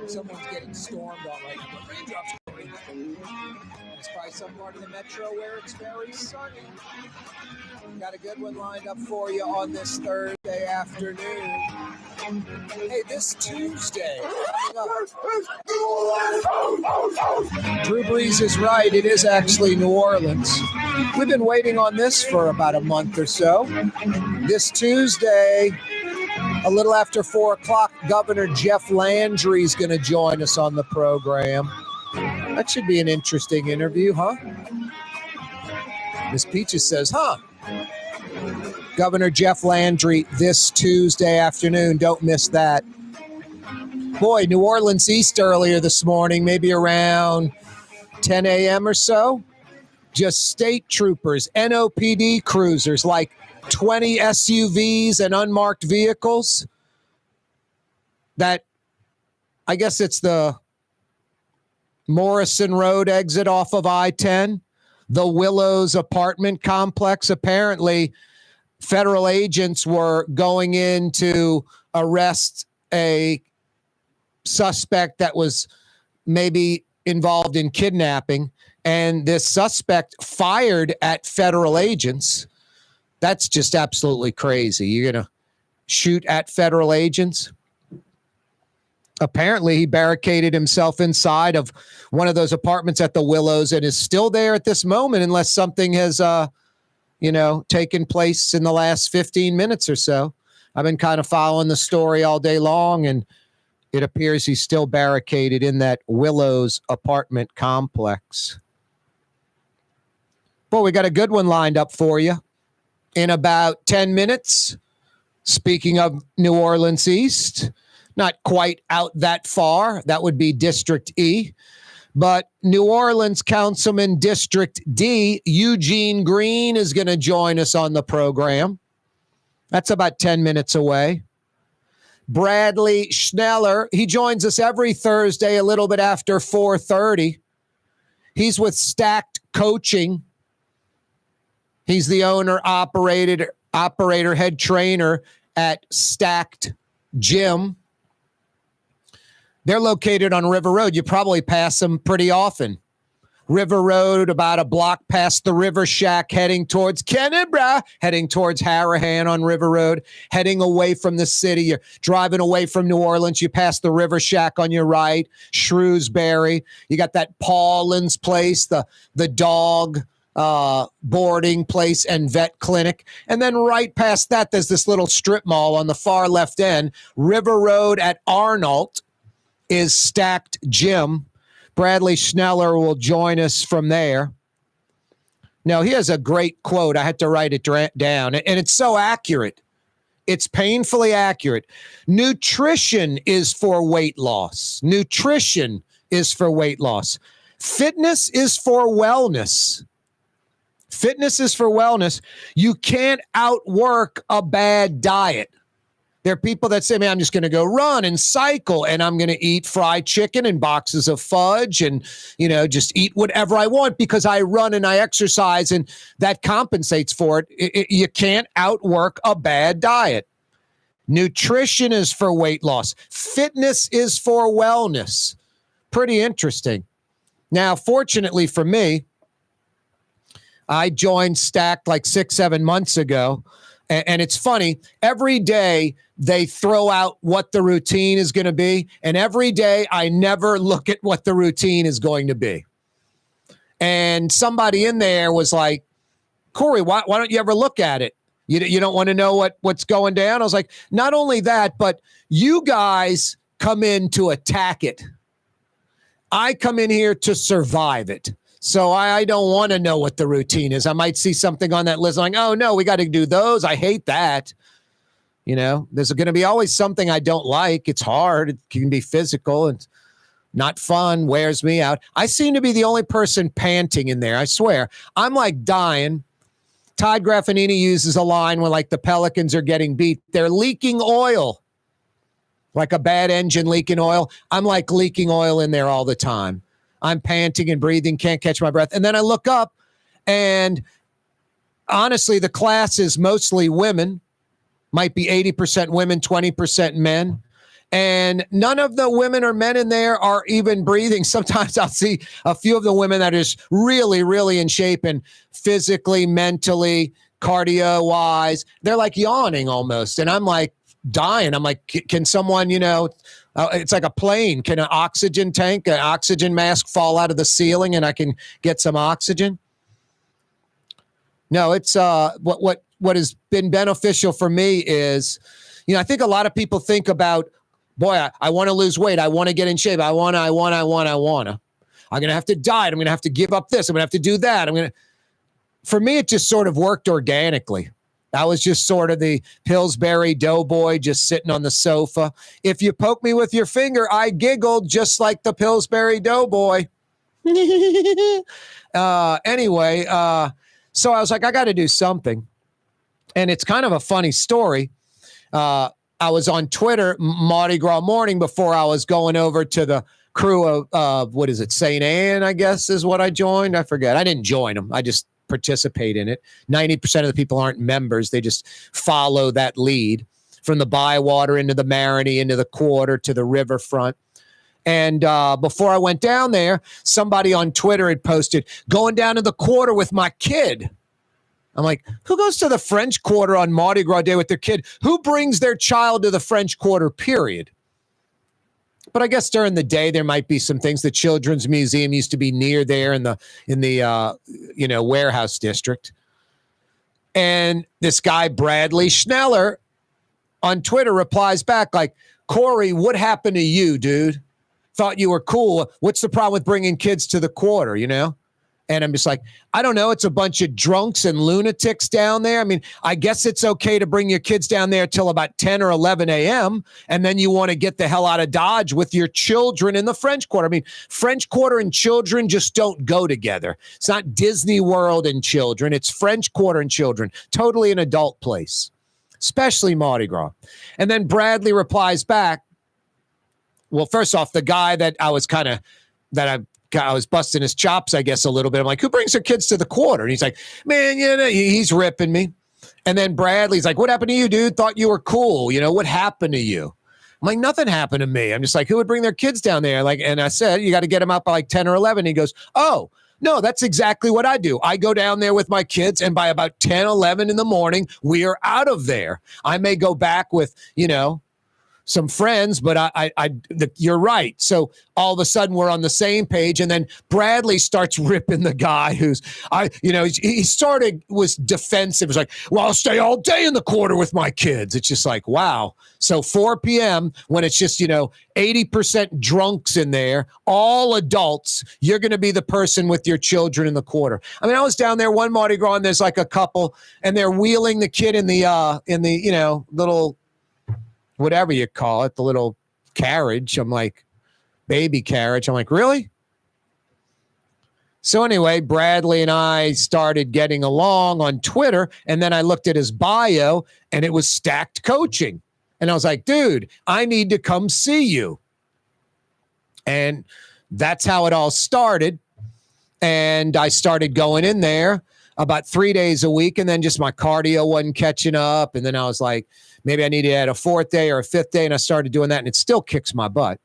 Someone's getting stormed on right now. The raindrops coming. It's probably some part of the metro where it's very sunny. Got a good one lined up for you on this Thursday afternoon. Hey, this Tuesday coming up. Drew Brees is right. It is actually New Orleans. We've been waiting on this for about a month or so. This Tuesday, a little after 4 o'clock, Governor Jeff Landry is going to join us on the program. That should be an interesting interview, huh? Miss Peaches says, huh? Governor Jeff Landry this Tuesday afternoon. Don't miss that. Boy, New Orleans East earlier this morning, maybe around 10 a.m. or so. Just state troopers, NOPD cruisers, like 20 SUVs and unmarked vehicles. That, I guess it's the Morrison Road exit off of I-10, the Willows apartment complex. Apparently, federal agents were going in to arrest a suspect that was maybe involved in kidnapping, and this suspect fired at federal agents. That's just absolutely crazy. You're going to shoot at federal agents? Apparently, he barricaded himself inside of one of those apartments at the Willows and is still there at this moment unless something has, taken place in the last 15 minutes or so. I've been kind of following the story all day long, and it appears he's still barricaded in that Willows apartment complex. Boy, we got a good one lined up for you in about 10 minutes. Speaking of New Orleans East, not quite out that far. That would be District E. But New Orleans Councilman District D, Eugene Green, is going to join us on the program. That's about 10 minutes away. Bradley Schneller, he joins us every Thursday a little bit after 4:30. He's with Stacked Coaching. He's the owner, operator, head trainer at Stacked Gym. They're located on River Road. You probably pass them pretty often. River Road, about a block past the River Shack, heading towards Kennebra, heading towards Harahan on River Road, heading away from the city. You're driving away from New Orleans. You pass the River Shack on your right, Shrewsbury. You got that Paulin's place, the dog boarding place and vet clinic. And then right past that, there's this little strip mall on the far left end. River Road at Arnault is Stacked Gym. Bradley Schneller will join us from there. Now, he has a great quote. I had to write it down, and it's so accurate. It's painfully accurate. Nutrition is for weight loss. Nutrition is for weight loss. Fitness is for wellness. Fitness is for wellness. You can't outwork a bad diet. There are people that say, man, I'm just going to go run and cycle, and I'm going to eat fried chicken and boxes of fudge and, just eat whatever I want because I run and I exercise, and that compensates for it. You can't outwork a bad diet. Nutrition is for weight loss. Fitness is for wellness. Pretty interesting. Now, fortunately for me, I joined Stacked like 6-7 months ago. And it's funny, every day they throw out what the routine is going to be. And every day I never look at what the routine is going to be. And somebody in there was like, Corey, why don't you ever look at it? You don't want to know what's going down? I was like, not only that, but you guys come in to attack it. I come in here to survive it. So I don't want to know what the routine is. I might see something on that list like, oh, no, we got to do those. I hate that. There's going to be always something I don't like. It's hard. It can be physical and not fun, wears me out. I seem to be the only person panting in there. I swear. I'm like dying. Tide Graffanini uses a line when like the Pelicans are getting beat. They're leaking oil, like a bad engine leaking oil. I'm like leaking oil in there all the time. I'm panting and breathing, can't catch my breath. And then I look up, and honestly, the class is mostly women, might be 80% women, 20% men. And none of the women or men in there are even breathing. Sometimes I'll see a few of the women that is really, really in shape and physically, mentally, cardio-wise. They're like yawning almost. And I'm like dying. I'm like, can someone, it's like a plane. Can an oxygen tank, an oxygen mask fall out of the ceiling and I can get some oxygen? No, it's what has been beneficial for me is, I think a lot of people think about, boy, I want to lose weight. I want to get in shape. I want to. I'm going to have to diet. I'm going to have to give up this. I'm going to have to do that. For me, it just sort of worked organically. I was just sort of the Pillsbury Doughboy just sitting on the sofa. If you poke me with your finger, I giggled just like the Pillsbury Doughboy. Anyway, so I was like, I got to do something. And it's kind of a funny story. I was on Twitter Mardi Gras morning before I was going over to the crew of what is it, St. Anne, I guess is what I joined. I forget. I didn't join them. I just participate in it. 90% of the people aren't members. They just follow that lead from the Bywater into the Marigny, into the Quarter to the riverfront. And before I went down there, somebody on Twitter had posted, going down to the Quarter with my kid. I'm like, who goes to the French Quarter on Mardi Gras Day with their kid? Who brings their child to the French Quarter, period? But I guess during the day, there might be some things. The Children's Museum used to be near there in the warehouse district. And this guy, Bradley Schneller, on Twitter replies back like, Corey, what happened to you, dude? Thought you were cool. What's the problem with bringing kids to the Quarter, And I'm just like, I don't know. It's a bunch of drunks and lunatics down there. I mean, I guess it's okay to bring your kids down there till about 10 or 11 a.m. And then you want to get the hell out of Dodge with your children in the French Quarter. I mean, French Quarter and children just don't go together. It's not Disney World and children. It's French Quarter and children. Totally an adult place, especially Mardi Gras. And then Bradley replies back. Well, first off, the guy that I was I was busting his chops, I guess, a little bit. I'm like, who brings their kids to the Quarter? And he's like, man, he's ripping me. And then Bradley's like, what happened to you, dude? Thought you were cool. What happened to you? I'm like, nothing happened to me. I'm just like, who would bring their kids down there? And I said, you got to get them out by like 10 or 11. He goes, oh, no, that's exactly what I do. I go down there with my kids, and by about 10, 11 in the morning, we are out of there. I may go back with, some friends, but you're right. So all of a sudden we're on the same page. And then Bradley starts ripping the guy who's, was defensive. It was like, well, I'll stay all day in the Quarter with my kids. It's just like, wow. So 4 p.m. when it's just, 80% drunks in there, all adults, you're going to be the person with your children in the Quarter. I mean, I was down there one Mardi Gras and there's like a couple and they're wheeling the kid in the little, whatever you call it, the little carriage. I'm like, baby carriage. I'm like, really? So anyway, Bradley and I started getting along on Twitter, and then I looked at his bio, and it was Stacked Coaching. And I was like, dude, I need to come see you. And that's how it all started. And I started going in there about 3 days a week, and then just my cardio wasn't catching up. And then I was like, maybe I need to add a 4th day or a 5th day, and I started doing that, and it still kicks my butt.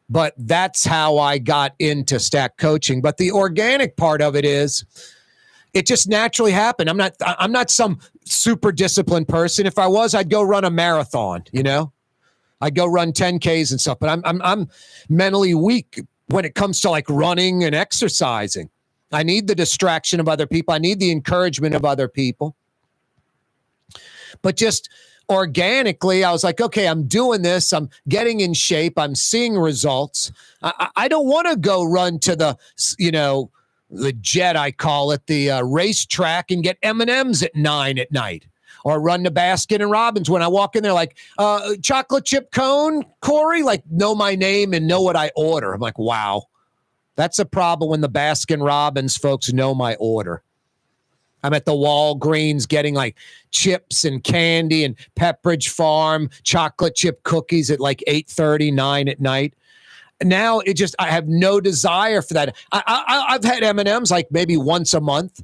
But that's how I got into Stack Coaching. But the organic part of it is, it just naturally happened. I'm not some super disciplined person. If I was, I'd go run a marathon. I'd go run 10Ks and stuff. But I'm mentally weak when it comes to like running and exercising. I need the distraction of other people. I need the encouragement of other people. But just organically, I was like, okay, I'm doing this. I'm getting in shape. I'm seeing results. I don't want to go run to the jet, I call it, the racetrack and get M&Ms at 9 at night. Or run to Baskin and Robbins when I walk in there like, chocolate chip cone, Corey? Like, know my name and know what I order. I'm like, wow. That's a problem when the Baskin Robbins folks know my order. I'm at the Walgreens getting like chips and candy and Pepperidge Farm chocolate chip cookies at like 8:30, 9 at night. Now I have no desire for that. I've had M&Ms like maybe once a month,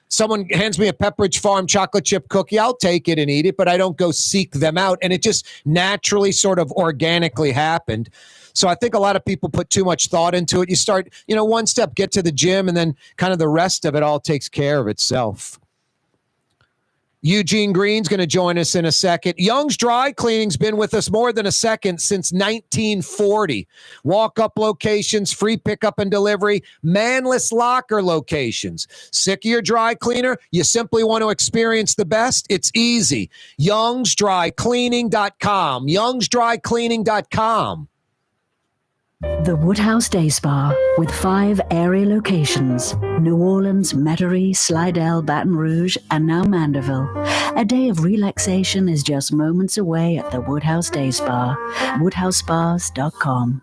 Someone hands me a Pepperidge Farm chocolate chip cookie, I'll take it and eat it, but I don't go seek them out. And it just naturally sort of organically happened. So I think a lot of people put too much thought into it. You start, one step, get to the gym, and then kind of the rest of it all takes care of itself. Eugene Green's going to join us in a second. Young's Dry Cleaning's been with us more than a second since 1940. Walk-up locations, free pickup and delivery, manless locker locations. Sick of your dry cleaner? You simply want to experience the best? It's easy. youngsdrycleaning.com. youngsdrycleaning.com. The Woodhouse Day Spa, with 5 area locations: New Orleans, Metairie, Slidell, Baton Rouge, and now Mandeville. A day of relaxation is just moments away at the Woodhouse Day Spa. WoodhouseSpas.com.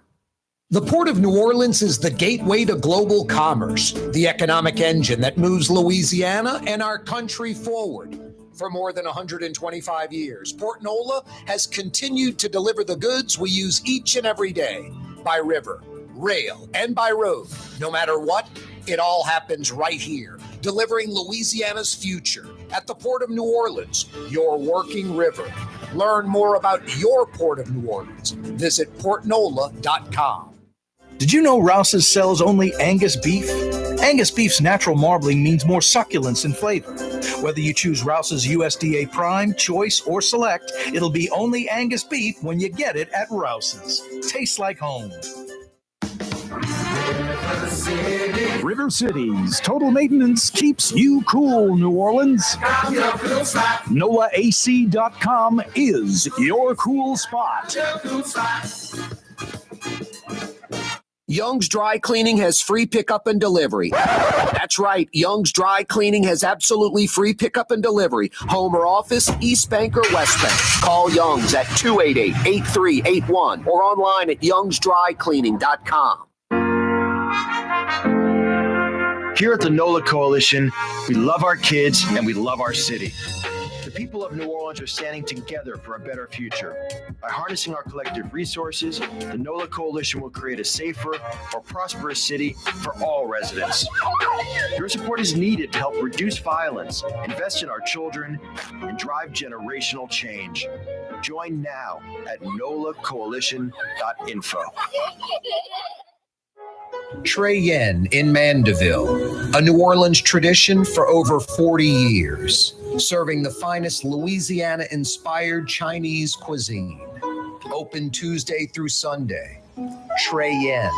The Port of New Orleans is the gateway to global commerce, the economic engine that moves Louisiana and our country forward. For more than 125 years, Port NOLA has continued to deliver the goods we use each and every day. By river, rail, and by road. No matter what, it all happens right here, delivering Louisiana's future at the Port of New Orleans, your working river. Learn more about your Port of New Orleans. Visit portnola.com. Did you know Rouse's sells only Angus beef? Angus beef's natural marbling means more succulence and flavor. Whether you choose Rouse's USDA Prime, Choice, or Select, it'll be only Angus beef when you get it at Rouse's. Tastes like home. River City's total maintenance keeps you cool, New Orleans. NOLAAC.com is your cool spot. Young's Dry Cleaning has free pickup and delivery. That's right. Young's Dry Cleaning has absolutely free pickup and delivery. Home or office, East Bank or West Bank. Call Young's at 288-8381 or online at youngsdrycleaning.com. Here at the NOLA Coalition, we love our kids and we love our city. The people of New Orleans are standing together for a better future. By harnessing our collective resources, the NOLA Coalition will create a safer, more prosperous city for all residents. Your support is needed to help reduce violence, invest in our children, and drive generational change. Join now at nolacoalition.info. Trey Yen in Mandeville, a New Orleans tradition for over 40 years, serving the finest Louisiana-inspired Chinese cuisine. Open Tuesday through Sunday. Trey Yen.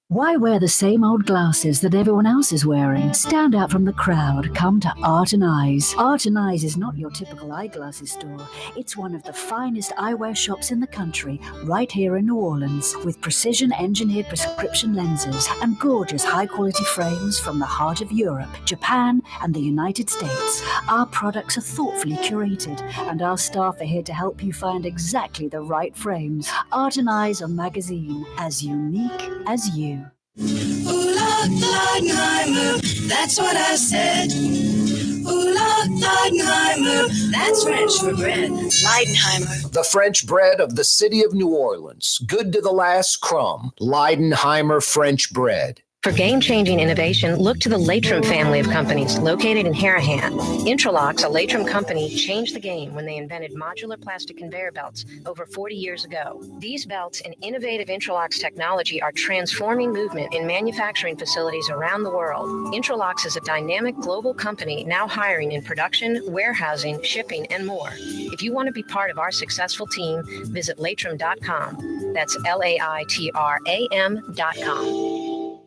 Why wear the same old glasses that everyone else is wearing? Stand out from the crowd. Come to Art and Eyes. Art and Eyes is not your typical eyeglasses store. It's one of the finest eyewear shops in the country, right here in New Orleans, with precision-engineered prescription lenses and gorgeous high-quality frames from the heart of Europe, Japan, and the United States. Our products are thoughtfully curated, and our staff are here to help you find exactly the right frames. Art and Eyes on magazine, as unique as you. Ooh, Leidenheimer, that's what I said. Ooh, Leidenheimer, that's French for bread. Leidenheimer. The French bread of the city of New Orleans. Good to the last crumb. Leidenheimer French bread. For game-changing innovation, look to the Latrim family of companies located in Harahan. Intralocks, a Latrim company, changed the game when they invented modular plastic conveyor belts over 40 years ago. These belts and innovative Intralocks technology are transforming movement in manufacturing facilities around the world. Intralocks is a dynamic global company now hiring in production, warehousing, shipping, and more. If you want to be part of our successful team, visit Latrim.com. That's LAITRAM.com.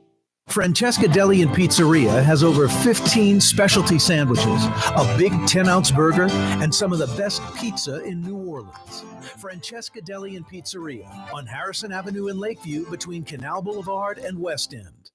Francesca Deli and Pizzeria has over 15 specialty sandwiches, a big 10-ounce burger, and some of the best pizza in New Orleans. Francesca Deli and Pizzeria on Harrison Avenue in Lakeview between Canal Boulevard and West End.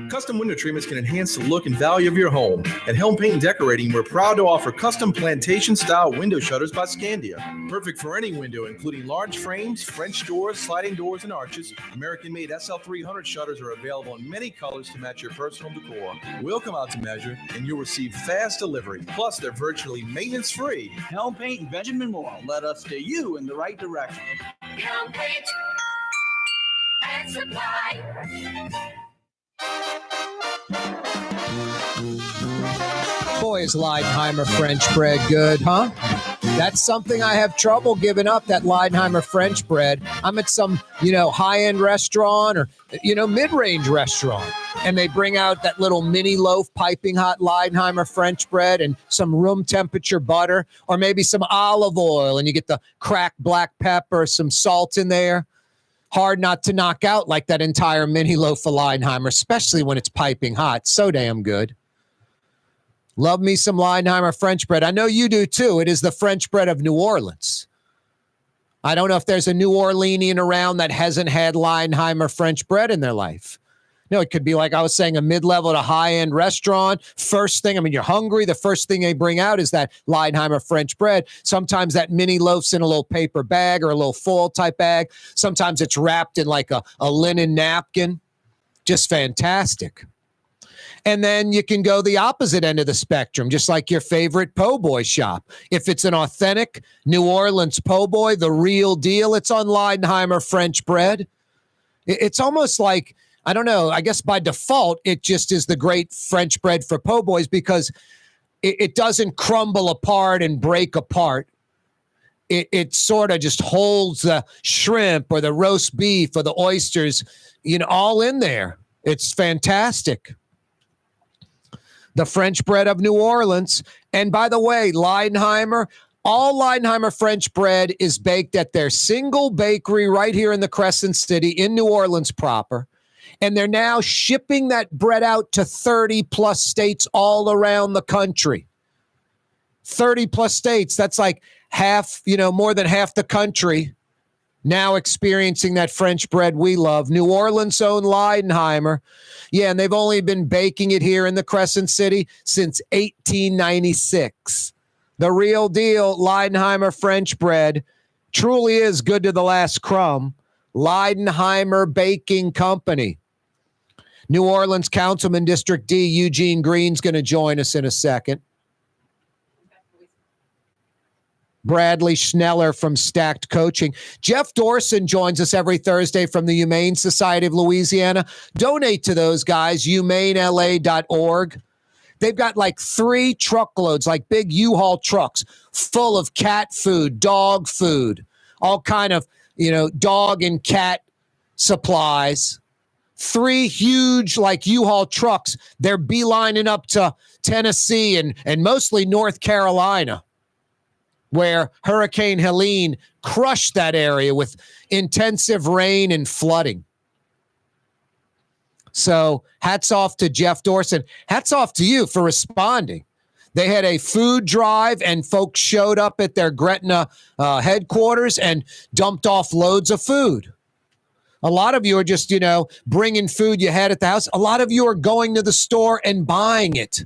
Custom window treatments can enhance the look and value of your home. At Helm Paint and Decorating, we're proud to offer custom plantation-style window shutters by Scandia. Perfect for any window, including large frames, French doors, sliding doors, and arches. American-made SL300 shutters are available in many colors to match your personal decor. We'll come out to measure, and you'll receive fast delivery. Plus, they're virtually maintenance-free. Helm Paint and Benjamin Moore led us to you in the right direction. Helm Paint and Supply. Boy, is Leidenheimer French bread good, huh? That's something I have trouble giving up, that Leidenheimer French bread. I'm at some, high-end restaurant or, mid-range restaurant, and they bring out that little mini loaf, piping hot Leidenheimer French bread and some room temperature butter or maybe some olive oil, and you get the cracked black pepper, some salt in there. Hard not to knock out like that entire mini loaf of Leidenheimer, especially when it's piping hot. So damn good. Love me some Leidenheimer French bread. I know you do too. It is the French bread of New Orleans. I don't know if there's a New Orleanian around that hasn't had Leidenheimer French bread in their life. No, it could be like I was saying, a mid-level to high-end restaurant. First thing, you're hungry. The first thing they bring out is that Leidenheimer French bread. Sometimes that mini loaf's in a little paper bag or a little foil type bag. Sometimes it's wrapped in like a linen napkin. Just fantastic. And then you can go the opposite end of the spectrum, just like your favorite po' boy shop. If it's an authentic New Orleans po' boy, the real deal, it's on Leidenheimer French bread. It's almost like, I don't know, I guess by default, it just is the great French bread for po' boys because it doesn't crumble apart and break apart. It sort of just holds the shrimp or the roast beef or the oysters, all in there. It's fantastic. The French bread of New Orleans. And by the way, Leidenheimer, all Leidenheimer French bread is baked at their single bakery right here in the Crescent City in New Orleans proper. And they're now shipping that bread out to 30 plus states all around the country. 30 plus states. That's like half, more than half the country now experiencing that French bread we love. New Orleans owned Leidenheimer. Yeah, and they've only been baking it here in the Crescent City since 1896. The real deal, Leidenheimer French bread, truly is good to the last crumb. Leidenheimer Baking Company. New Orleans Councilman District D, Eugene Green's going to join us in a second. Bradley Schneller from Stacked Coaching. Jeff Dorson joins us every Thursday from the Humane Society of Louisiana. Donate to those guys, humanela.org. They've got like 3 truckloads, like big U-Haul trucks full of cat food, dog food, all kind of, dog and cat supplies. 3 huge like U-Haul trucks. They're beelining up to Tennessee and mostly North Carolina, where Hurricane Helene crushed that area with intensive rain and flooding. So hats off to Jeff Dorson. Hats off to you for responding. They had a food drive and folks showed up at their Gretna headquarters and dumped off loads of food. A lot of you are just, bringing food you had at the house. A lot of you are going to the store and buying it.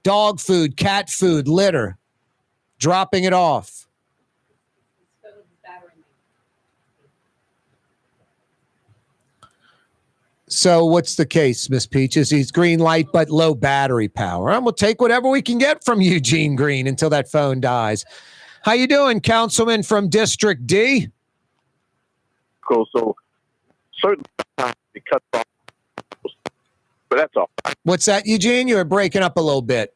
Dog food, cat food, litter. Dropping it off. So what's the case, Miss Peaches? He's green light, but low battery power. We'll take whatever we can get from Eugene Green until that phone dies. How you doing, Councilman from District D? Cool. So certain times it cuts off, but that's all. What's that, Eugene? You're breaking up a little bit.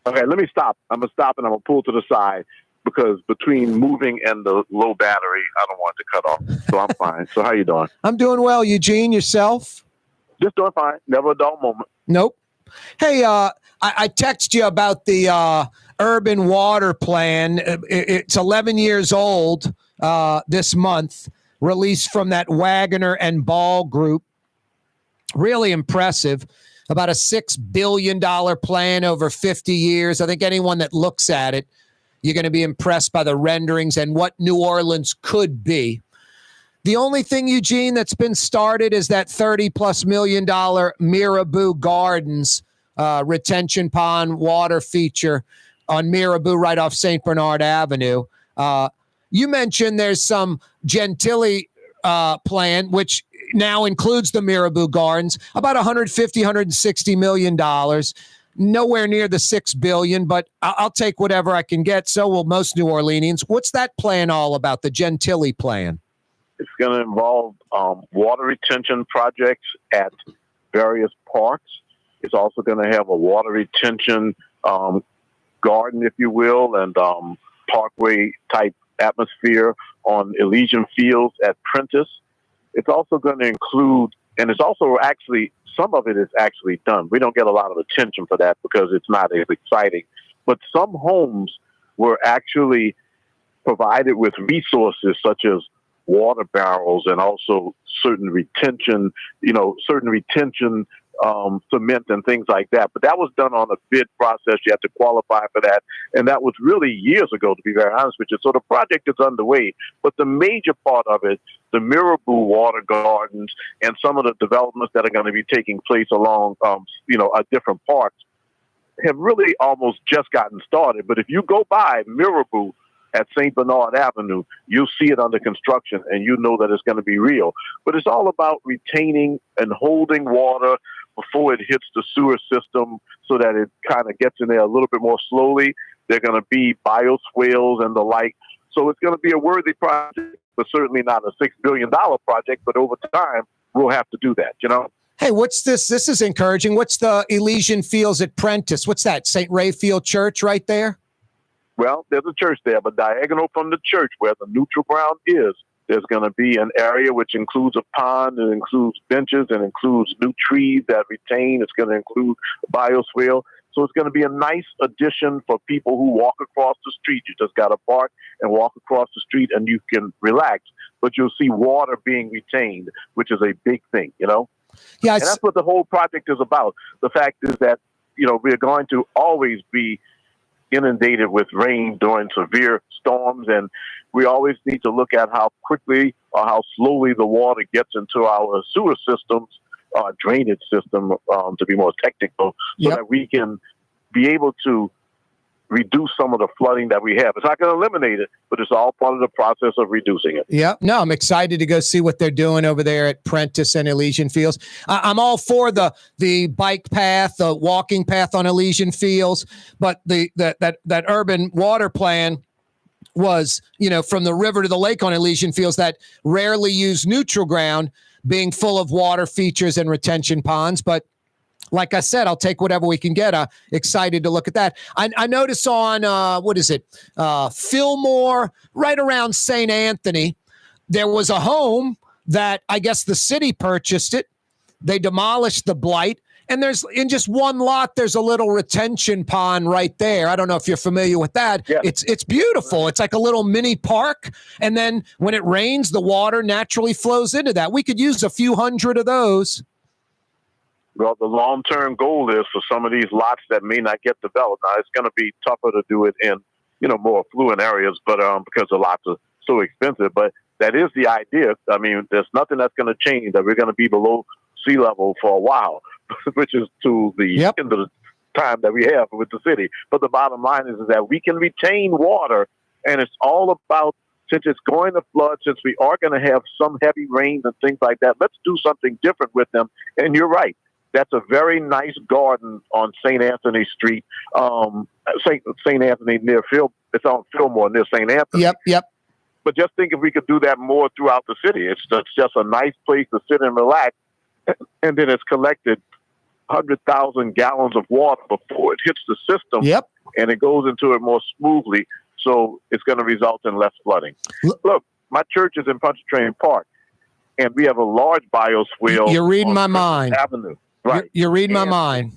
Okay, let me stop. I'm going to stop and I'm going to pull to the side because between moving and the low battery, I don't want it to cut off. So I'm fine. So how you doing? I'm doing well, Eugene. Yourself? Just doing fine. Never a dull moment. Nope. Hey, I text you about the urban water plan. It's 11 years old this month, released from that Wagoner and Ball group. Really impressive. About a $6 billion plan over 50 years. I think anyone that looks at it, you're going to be impressed by the renderings and what New Orleans could be. The only thing, Eugene, that's been started is that $30+ million Mirabeau Gardens retention pond water feature on Mirabeau right off St. Bernard Avenue. You mentioned there's some Gentilly plan, which now includes the Mirabeau Gardens, about $160 million. Nowhere near the $6 billion, but I'll take whatever I can get. So will most New Orleanians. What's that plan all about, the Gentilly plan? It's going to involve water retention projects at various parks. It's also going to have a water retention garden, if you will, and parkway type atmosphere on Elysian Fields at Prentice. It's also going to include, and it's also actually, some of it is actually done. We don't get a lot of attention for that because it's not as exciting. But some homes were actually provided with resources such as water barrels and also certain retention cement and things like that. But that was done on a bid process. You have to qualify for that. And that was really years ago, to be very honest with you. So the project is underway. But the major part of it, the Miraboo water gardens and some of the developments that are going to be taking place along, different parks, have really almost just gotten started. But if you go by Miraboo at St. Bernard Avenue, you'll see it under construction and you know that it's going to be real. But it's all about retaining and holding water before it hits the sewer system so that it kind of gets in there a little bit more slowly. They're going to be bioswales and the like. So it's going to be a worthy project, but certainly not a $6 billion project. But over time, we'll have to do that, Hey, what's this? This is encouraging. What's the Elysian Fields at Prentice? What's that? St. Rayfield Church right there? Well, there's a church there, but diagonal from the church where the neutral ground is, there's going to be an area which includes a pond, and includes benches, and includes new trees that retain. It's going to include a bioswale. So it's going to be a nice addition for people who walk across the street. You just got to park and walk across the street and you can relax. But you'll see water being retained, which is a big thing, Yeah, and that's what the whole project is about. The fact is that, we're going to always be inundated with rain during severe storms, and we always need to look at how quickly or how slowly the water gets into our sewer systems, drainage system, to be more technical, so that we can be able to reduce some of the flooding that we have. It's not going to eliminate it, but it's all part of the process of reducing it. Yeah, no, I'm excited to go see what they're doing over there at Prentice and Elysian Fields. I'm all for the bike path, the walking path on Elysian Fields, but that urban water plan was, from the river to the lake on Elysian Fields, that rarely used neutral ground being full of water features and retention ponds. But like I said, I'll take whatever we can get. Excited to look at that. I notice on, Fillmore, right around St. Anthony, there was a home that I guess the city purchased it. They demolished the blight. And there's, in just one lot, there's a little retention pond right there. I don't know if you're familiar with that. Yeah. It's beautiful. It's like a little mini park. And then when it rains, the water naturally flows into that. We could use a few hundred of those. Well, the long-term goal is for some of these lots that may not get developed. Now, it's going to be tougher to do it in, more affluent areas, but because the lots are so expensive. But that is the idea. I mean, there's nothing that's going to change, that we're going to be below sea level for a while, which is to the end of the time that we have with the city. But the bottom line is that we can retain water, and it's all about, since it's going to flood, since we are going to have some heavy rains and things like that, let's do something different with them. And you're right. That's a very nice garden on St. Anthony Street. St. Anthony near it's on Fillmore near St. Anthony. Yep. But just think if we could do that more throughout the city. It's just a nice place to sit and relax. And then it's collected 100,000 gallons of water before it hits the system. Yep. And it goes into it more smoothly. So it's going to result in less flooding. Look, my church is in Pontchartrain Park, and we have a large bioswale. You're reading my mind. Avenue. Right. You're reading my mind.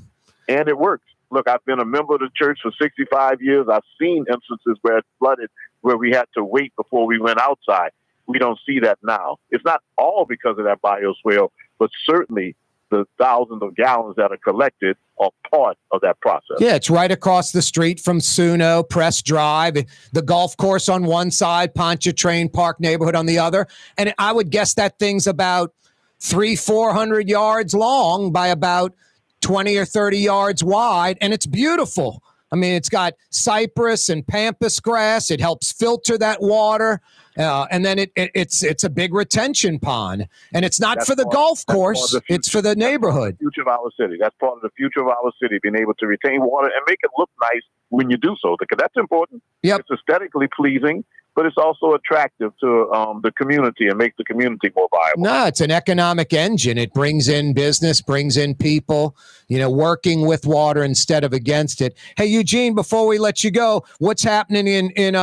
And it works. Look, I've been a member of the church for 65 years. I've seen instances where it flooded, where we had to wait before we went outside. We don't see that now. It's not all because of that bioswale, but certainly the thousands of gallons that are collected are part of that process. Yeah, it's right across the street from Suno, Press Drive, the golf course on one side, Pontchartrain Park neighborhood on the other. And I would guess that thing's about 300-400 yards long by about 20 or 30 yards wide, and it's beautiful. I mean, it's got cypress and pampas grass. It helps filter that water, and then it's a big retention pond. And it's not for the golf course; it's for the neighborhood. That's the future of our city. That's part of the future of our city, being able to retain water and make it look nice when you do so, because that's important. Yep. It's aesthetically pleasing. but it's also attractive to the community and makes the community more viable. No, it's an economic engine. It brings in business, brings in people, working with water instead of against it. Hey, Eugene, before we let you go, what's happening in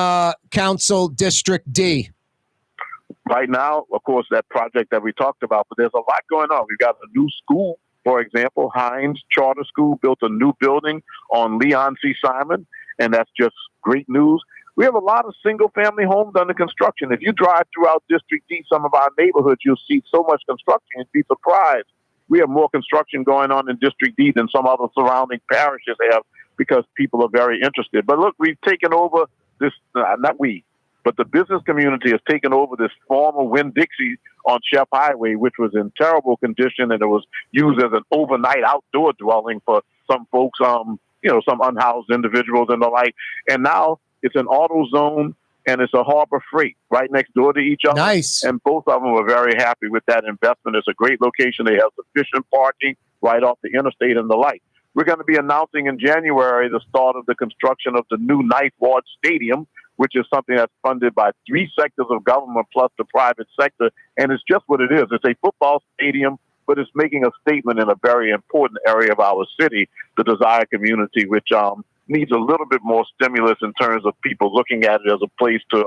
Council District D? Right now, of course, that project that we talked about, but there's a lot going on. We've got a new school, for example, Hines Charter School built a new building on Leon C. Simon, and that's just great news. We have a lot of single-family homes under construction. If you drive throughout District D, some of our neighborhoods, you'll see so much construction, you'd be surprised. We have more construction going on in District D than some other surrounding parishes have because people are very interested. But look, we've taken over this, not we, but the business community has taken over this former Winn-Dixie on Chef Highway, which was in terrible condition, and it was used as an overnight outdoor dwelling for some folks, some unhoused individuals and the like. And now it's an auto zone, and it's a Harbor Freight right next door to each other. Nice. And both of them are very happy with that investment. It's a great location. They have sufficient parking right off the interstate and the like. We're going to be announcing in January the start of the construction of the new Ninth Ward Stadium, which is something that's funded by 3 sectors of government plus the private sector. And it's just what it is. It's a football stadium, but it's making a statement in a very important area of our city, the Desire community, which needs a little bit more stimulus in terms of people looking at it as a place to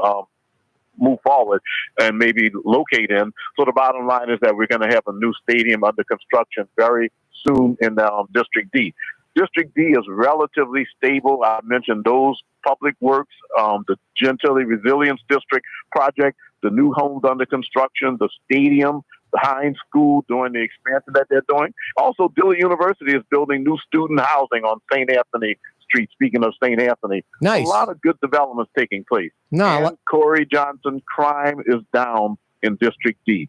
move forward and maybe locate in. So the bottom line is that we're going to have a new stadium under construction very soon in District D. District D is relatively stable. I mentioned those public works, the Gentilly Resilience District project, the new homes under construction, the stadium, the Hines School doing the expansion that they're doing. Also, Dillard University is building new student housing on St. Anthony Street. Speaking of St. Anthony, nice. A lot of good developments taking place. No, and Corey Johnson, crime is down in District D.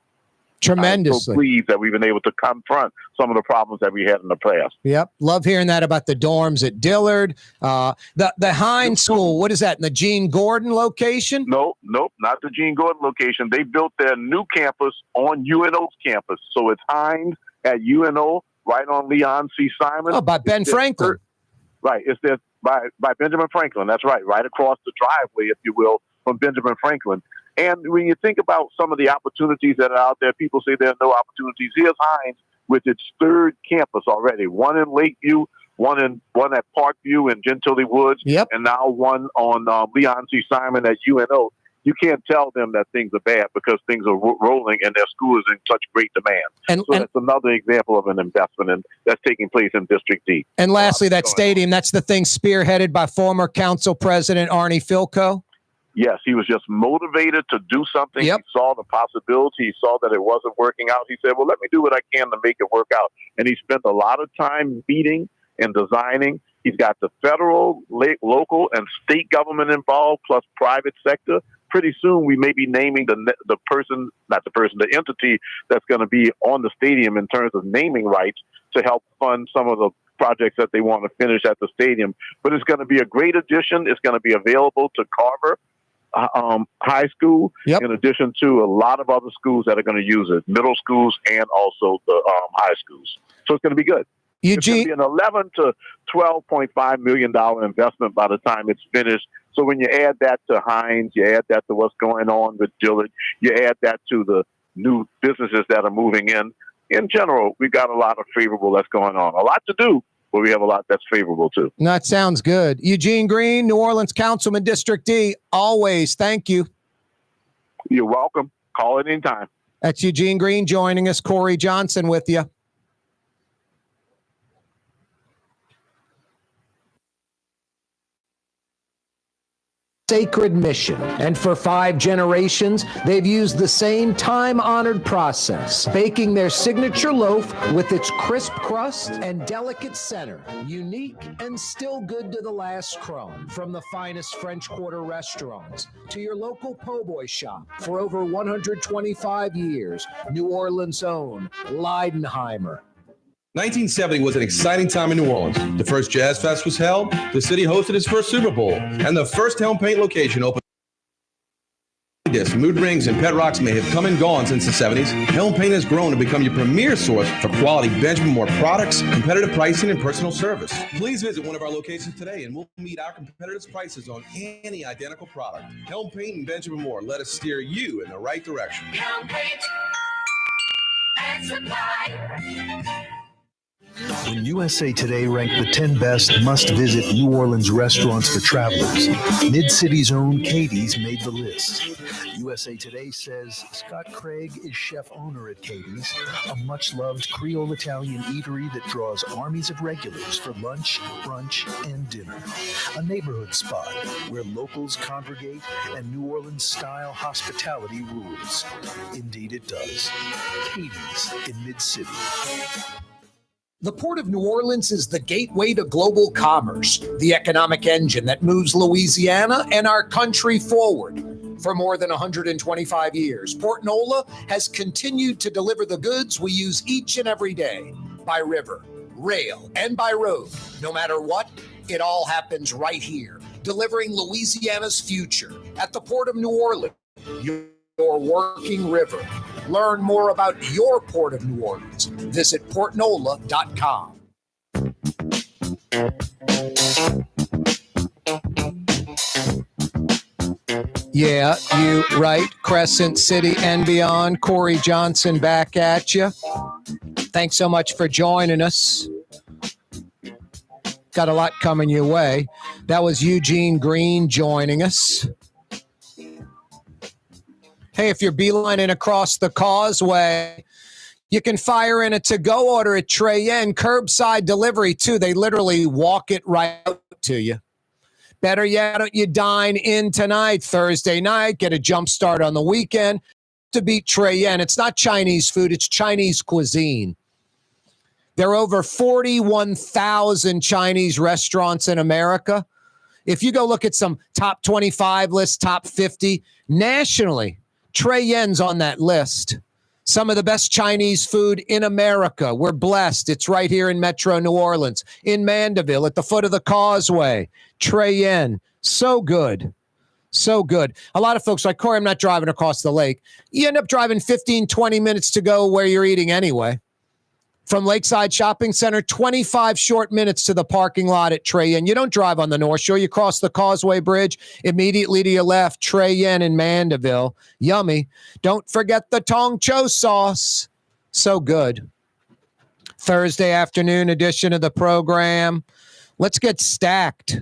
Tremendously. I'm so pleased that we've been able to confront some of the problems that we had in the past. Yep. Love hearing that about the dorms at Dillard. The Hines School, what is that, in the Gene Gordon location? Nope, not the Gene Gordon location. They built their new campus on UNO's campus. So it's Hines at UNO, right on Leon C. Simon. Oh, by Ben Franklin. Right. It's there by Benjamin Franklin. That's right across the driveway, if you will, from Benjamin Franklin. And when you think about some of the opportunities that are out there, people say there are no opportunities. Here's Hines with its 3rd campus already, one in Lakeview, one at Parkview and Gentilly Woods, yep. And now one on Leon C. Simon at UNO. You can't tell them that things are bad because things are rolling and their school is in such great demand. So that's another example of an investment that's taking place in District D. And lastly, that stadium, that's the thing spearheaded by former council president Arnie Filko. Yes, he was just motivated to do something. Yep. He saw the possibility. He saw that it wasn't working out. He said, well, let me do what I can to make it work out. And he spent a lot of time meeting and designing. He's got the federal, local, and state government involved, plus private sector. Pretty soon, we may be naming the entity that's going to be on the stadium in terms of naming rights to help fund some of the projects that they want to finish at the stadium. But it's going to be a great addition. It's going to be available to Carver High School, yep. In addition to a lot of other schools that are going to use it, middle schools and also the high schools. So it's going to be good. Eugene, it's going to be an $11 to $12.5 million investment by the time it's finished. So when you add that to Hines, you add that to what's going on with Dillard, you add that to the new businesses that are moving in general, we've got a lot of favorable that's going on. A lot to do, but we have a lot that's favorable too. That sounds good. Eugene Green, New Orleans Councilman, District D, always thank you. You're welcome. Call it anytime. That's Eugene Green joining us. Corey Johnson with you. Sacred mission, and for 5 generations they've used the same time-honored process, baking their signature loaf with its crisp crust and delicate center, unique and still good to the last crumb. From the finest French Quarter restaurants to your local po' boy shop, for over 125 years, New Orleans' own Leidenheimer. 1970 was an exciting time in New Orleans. The first Jazz Fest was held, the city hosted its first Super Bowl, and the first Helm Paint location opened discs, mood rings, and pet rocks may have come and gone since the 70s, Helm Paint has grown to become your premier source for quality Benjamin Moore products, competitive pricing, and personal service. Please visit one of our locations today and we'll meet our competitors' prices on any identical product. Helm Paint and Benjamin Moore, let us steer you in the right direction. Helm Paint and Supply. When USA Today ranked the 10 best must-visit New Orleans restaurants for travelers, Mid-City's own Katie's made the list. USA Today says Scott Craig is chef-owner at Katie's, a much-loved Creole Italian eatery that draws armies of regulars for lunch, brunch, and dinner. A neighborhood spot where locals congregate and New Orleans-style hospitality rules. Indeed it does. Katie's in Mid-City. The Port of New Orleans is the gateway to global commerce, the economic engine that moves Louisiana and our country forward. For more than 125 years, Port NOLA has continued to deliver the goods we use each and every day, by river, rail, and by road. No matter what, it all happens right here, delivering Louisiana's future at the Port of New Orleans, your working river. Learn more about your Port of New Orleans. Visit portnola.com. Yeah, you right. Crescent City and beyond. Corey Johnson back at you. Thanks so much for joining us. Got a lot coming your way. That was Eugene Green joining us. Hey, if you're beelining across the causeway, you can fire in a to-go order at Treyen. Curbside delivery, too. They literally walk it right out to you. Better yet, you dine in tonight, Thursday night, get a jump start on the weekend to beat Treyen. It's not Chinese food, it's Chinese cuisine. There are over 41,000 Chinese restaurants in America. If you go look at some top 25 lists, top 50, nationally, Treyen's on that list. Some of the best Chinese food in America. We're blessed. It's right here in Metro New Orleans, in Mandeville, at the foot of the causeway. Treyen. So good. So good. A lot of folks are like, Corey, I'm not driving across the lake. You end up driving 15, 20 minutes to go where you're eating anyway. From Lakeside Shopping Center, 25 short minutes to the parking lot at Treyen. You don't drive on the North Shore. You cross the Causeway Bridge, immediately to your left, Treyen in Mandeville. Yummy. Don't forget the Tong Cho sauce. So good. Thursday afternoon edition of the program. Let's get stacked.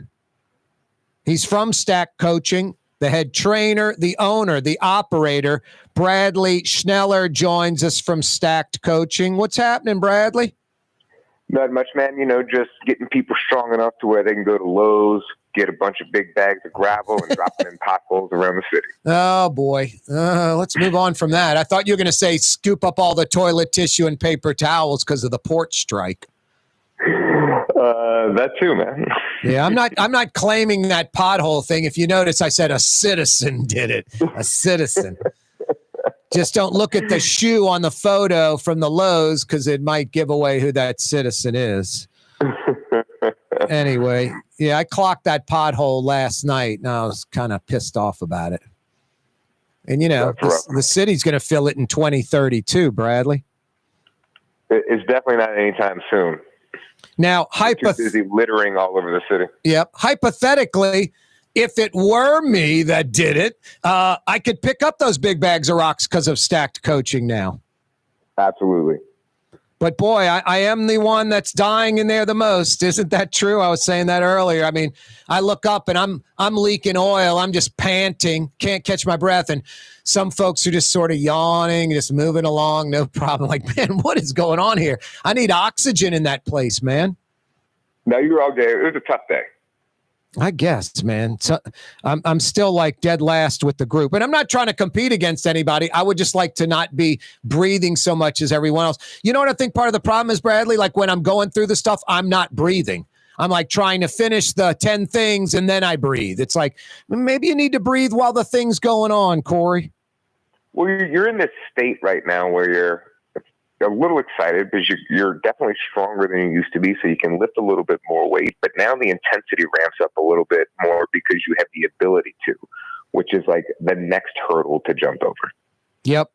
He's from Stack Coaching. The head trainer, the owner, the operator, Bradley Schneller joins us from Stacked Coaching. What's happening, Bradley? Not much, man. You know, just getting people strong enough to where they can go to Lowe's, get a bunch of big bags of gravel and drop them in potholes around the city. Oh, boy. Let's move on from that. I thought you were going to say scoop up all the toilet tissue and paper towels because of the port strike. That too, man. Yeah, I'm not claiming that pothole thing. If you notice, I said a citizen did it. A citizen. Just don't look at the shoe on the photo from the Lowe's because it might give away who that citizen is. Anyway, yeah, I clocked that pothole last night, and I was kind of pissed off about it. And, you know, the city's going to fill it in 2032, Bradley. It's definitely not anytime soon. Now, busy littering all over the city. Yep. Hypothetically, if it were me that did it, I could pick up those big bags of rocks because of Stacked Coaching now. Absolutely. But boy, I am the one that's dying in there the most. Isn't that true? I was saying that earlier. I mean, I look up and I'm leaking oil. I'm just panting, can't catch my breath. And some folks are just sort of yawning, just moving along, no problem. Like, man, what is going on here? I need oxygen in that place, man. No, you were all day. It was a tough day. I guess, man. So I'm still like dead last with the group. And I'm not trying to compete against anybody. I would just like to not be breathing so much as everyone else. You know what I think part of the problem is, Bradley? Like when I'm going through the stuff, I'm not breathing. I'm like trying to finish the 10 things and then I breathe. It's like, maybe you need to breathe while the thing's going on, Corey. Well, you're in this state right now where you're a little excited because you're definitely stronger than you used to be, so you can lift a little bit more weight. But now the intensity ramps up a little bit more because you have the ability to. which is like the next hurdle to jump over. Yep.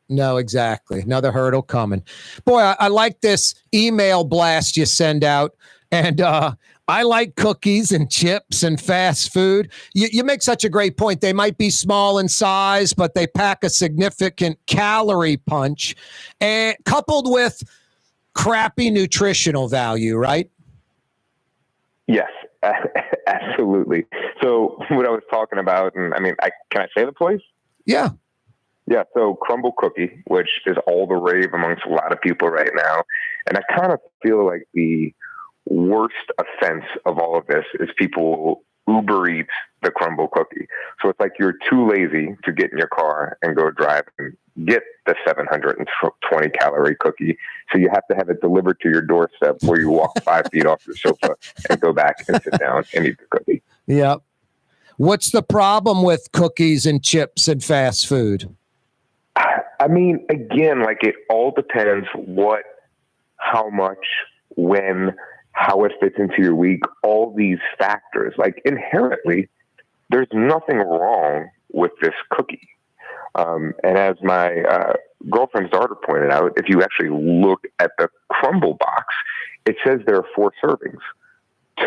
No, exactly. Another hurdle coming. Boy, I like this email blast you send out. And I like cookies and chips and fast food. You make such a great point. They might be small in size, but they pack a significant calorie punch, and coupled with crappy nutritional value, right? Yes, absolutely. So what I was talking about, and I mean, can I say the place? Yeah. Yeah, so Crumble Cookie, which is all the rave amongst a lot of people right now. And I kind of feel like the worst offense of all of this is people Uber Eats the Crumble Cookie. So it's like you're too lazy to get in your car and go drive and get the 720 calorie cookie. So you have to have it delivered to your doorstep where you walk 5 feet off your sofa and go back and sit down and eat the cookie. Yep. What's the problem with cookies and chips and fast food? I mean, again, like it all depends what, how much, when, how it fits into your week, all these factors. Like inherently, there's nothing wrong with this cookie. And as my girlfriend's daughter pointed out, if you actually look at the crumble box, it says there are 4 servings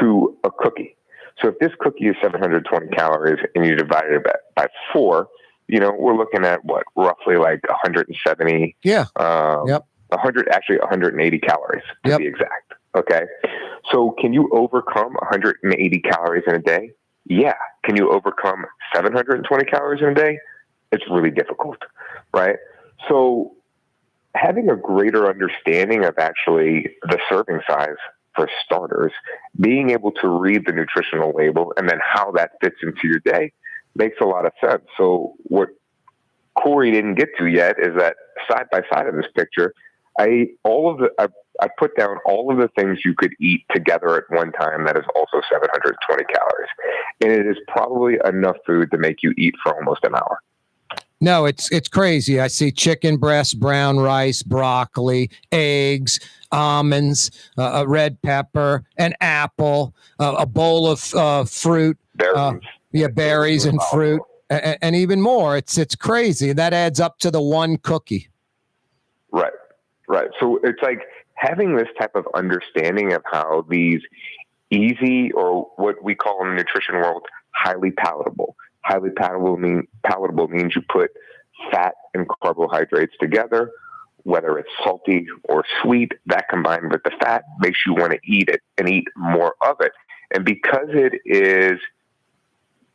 to a cookie. So if this cookie is 720 calories and you divide it by 4, you know, we're looking at what, roughly like 170. Yeah. 180 calories to be exact. Okay. So can you overcome 180 calories in a day? Yeah. Can you overcome 720 calories in a day? It's really difficult, right? So having a greater understanding of actually the serving size for starters, being able to read the nutritional label and then how that fits into your day makes a lot of sense. So what Corey didn't get to yet is that side by side of this picture, I put down all of the things you could eat together at one time that is also 720 calories. And it is probably enough food to make you eat for almost an hour. No, it's crazy. I see chicken breast, brown rice, broccoli, eggs, almonds, a red pepper, an apple, a bowl of fruit. Berries. Berries and fruit, and even more. It's crazy. That adds up to the one cookie. Right. So it's like having this type of understanding of how these easy, or what we call in the nutrition world, highly palatable. Highly palatable means you put fat and carbohydrates together, whether it's salty or sweet. That combined with the fat makes you want to eat it and eat more of it. And because it is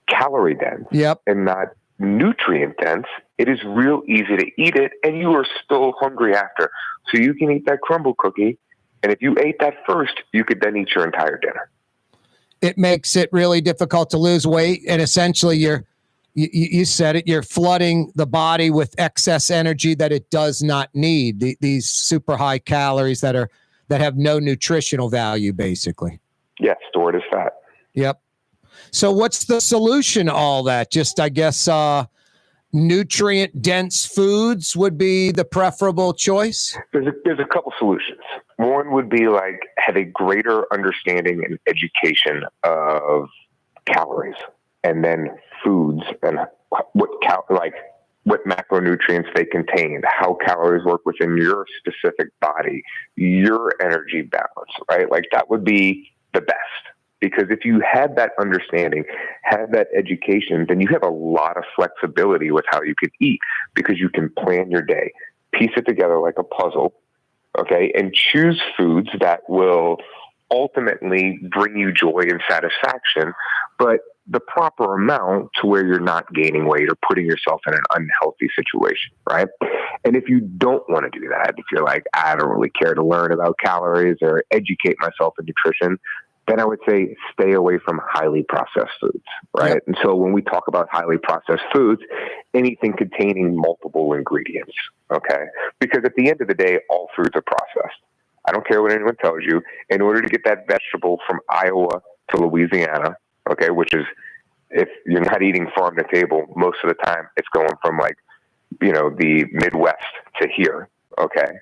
calorie dense and not nutrient dense, it is real easy to eat it, and you are still hungry after. So you can eat that crumble cookie, and if you ate that first, you could then eat your entire dinner. It makes it really difficult to lose weight, and essentially you said it, you're flooding the body with excess energy that it does not need. These super high calories that have no nutritional value, basically. Yeah, stored as fat. Yep. So what's the solution to all that? Just, I guess, nutrient-dense foods would be the preferable choice? There's a couple solutions. One would be like have a greater understanding and education of calories, and then foods and what macronutrients they contain, how calories work within your specific body, your energy balance, right? Like that would be the best. Because if you had that understanding, had that education, then you have a lot of flexibility with how you could eat, because you can plan your day, piece it together like a puzzle, okay, and choose foods that will ultimately bring you joy and satisfaction, but the proper amount to where you're not gaining weight or putting yourself in an unhealthy situation, right? And if you don't want to do that, if you're like, I don't really care to learn about calories or educate myself in nutrition, then I would say stay away from highly processed foods, right? Yep. And so when we talk about highly processed foods, anything containing multiple ingredients, okay? Because at the end of the day, all foods are processed. I don't care what anyone tells you. In order to get that vegetable from Iowa to Louisiana, okay, which is, if you're not eating farm to table, most of the time it's going from like, the Midwest to here, okay?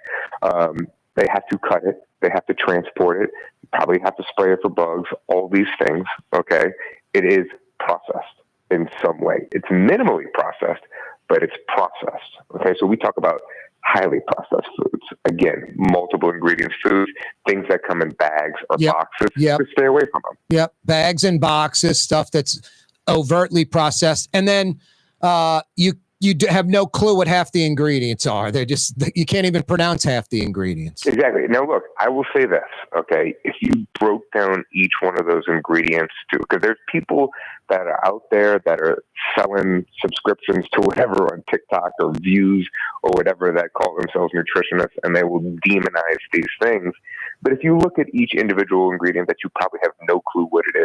They have to cut it. They have to transport it. You probably have to spray it for bugs, all these things, okay? It is processed, in some way. It's minimally processed, but it's processed. Okay, so we talk about highly processed foods. Again, multiple ingredients foods, things that come in bags or boxes. Yep. Stay away from them. Yep, bags and boxes, stuff that's overtly processed, and then you have no clue what half the ingredients are. They're just, you can't even pronounce half the ingredients. Exactly. Now, look, I will say this, okay? If you broke down each one of those ingredients too, because there's people that are out there that are selling subscriptions to whatever on TikTok or views or whatever that call themselves nutritionists, and they will demonize these things. But if you look at each individual ingredient that you probably have no clue what it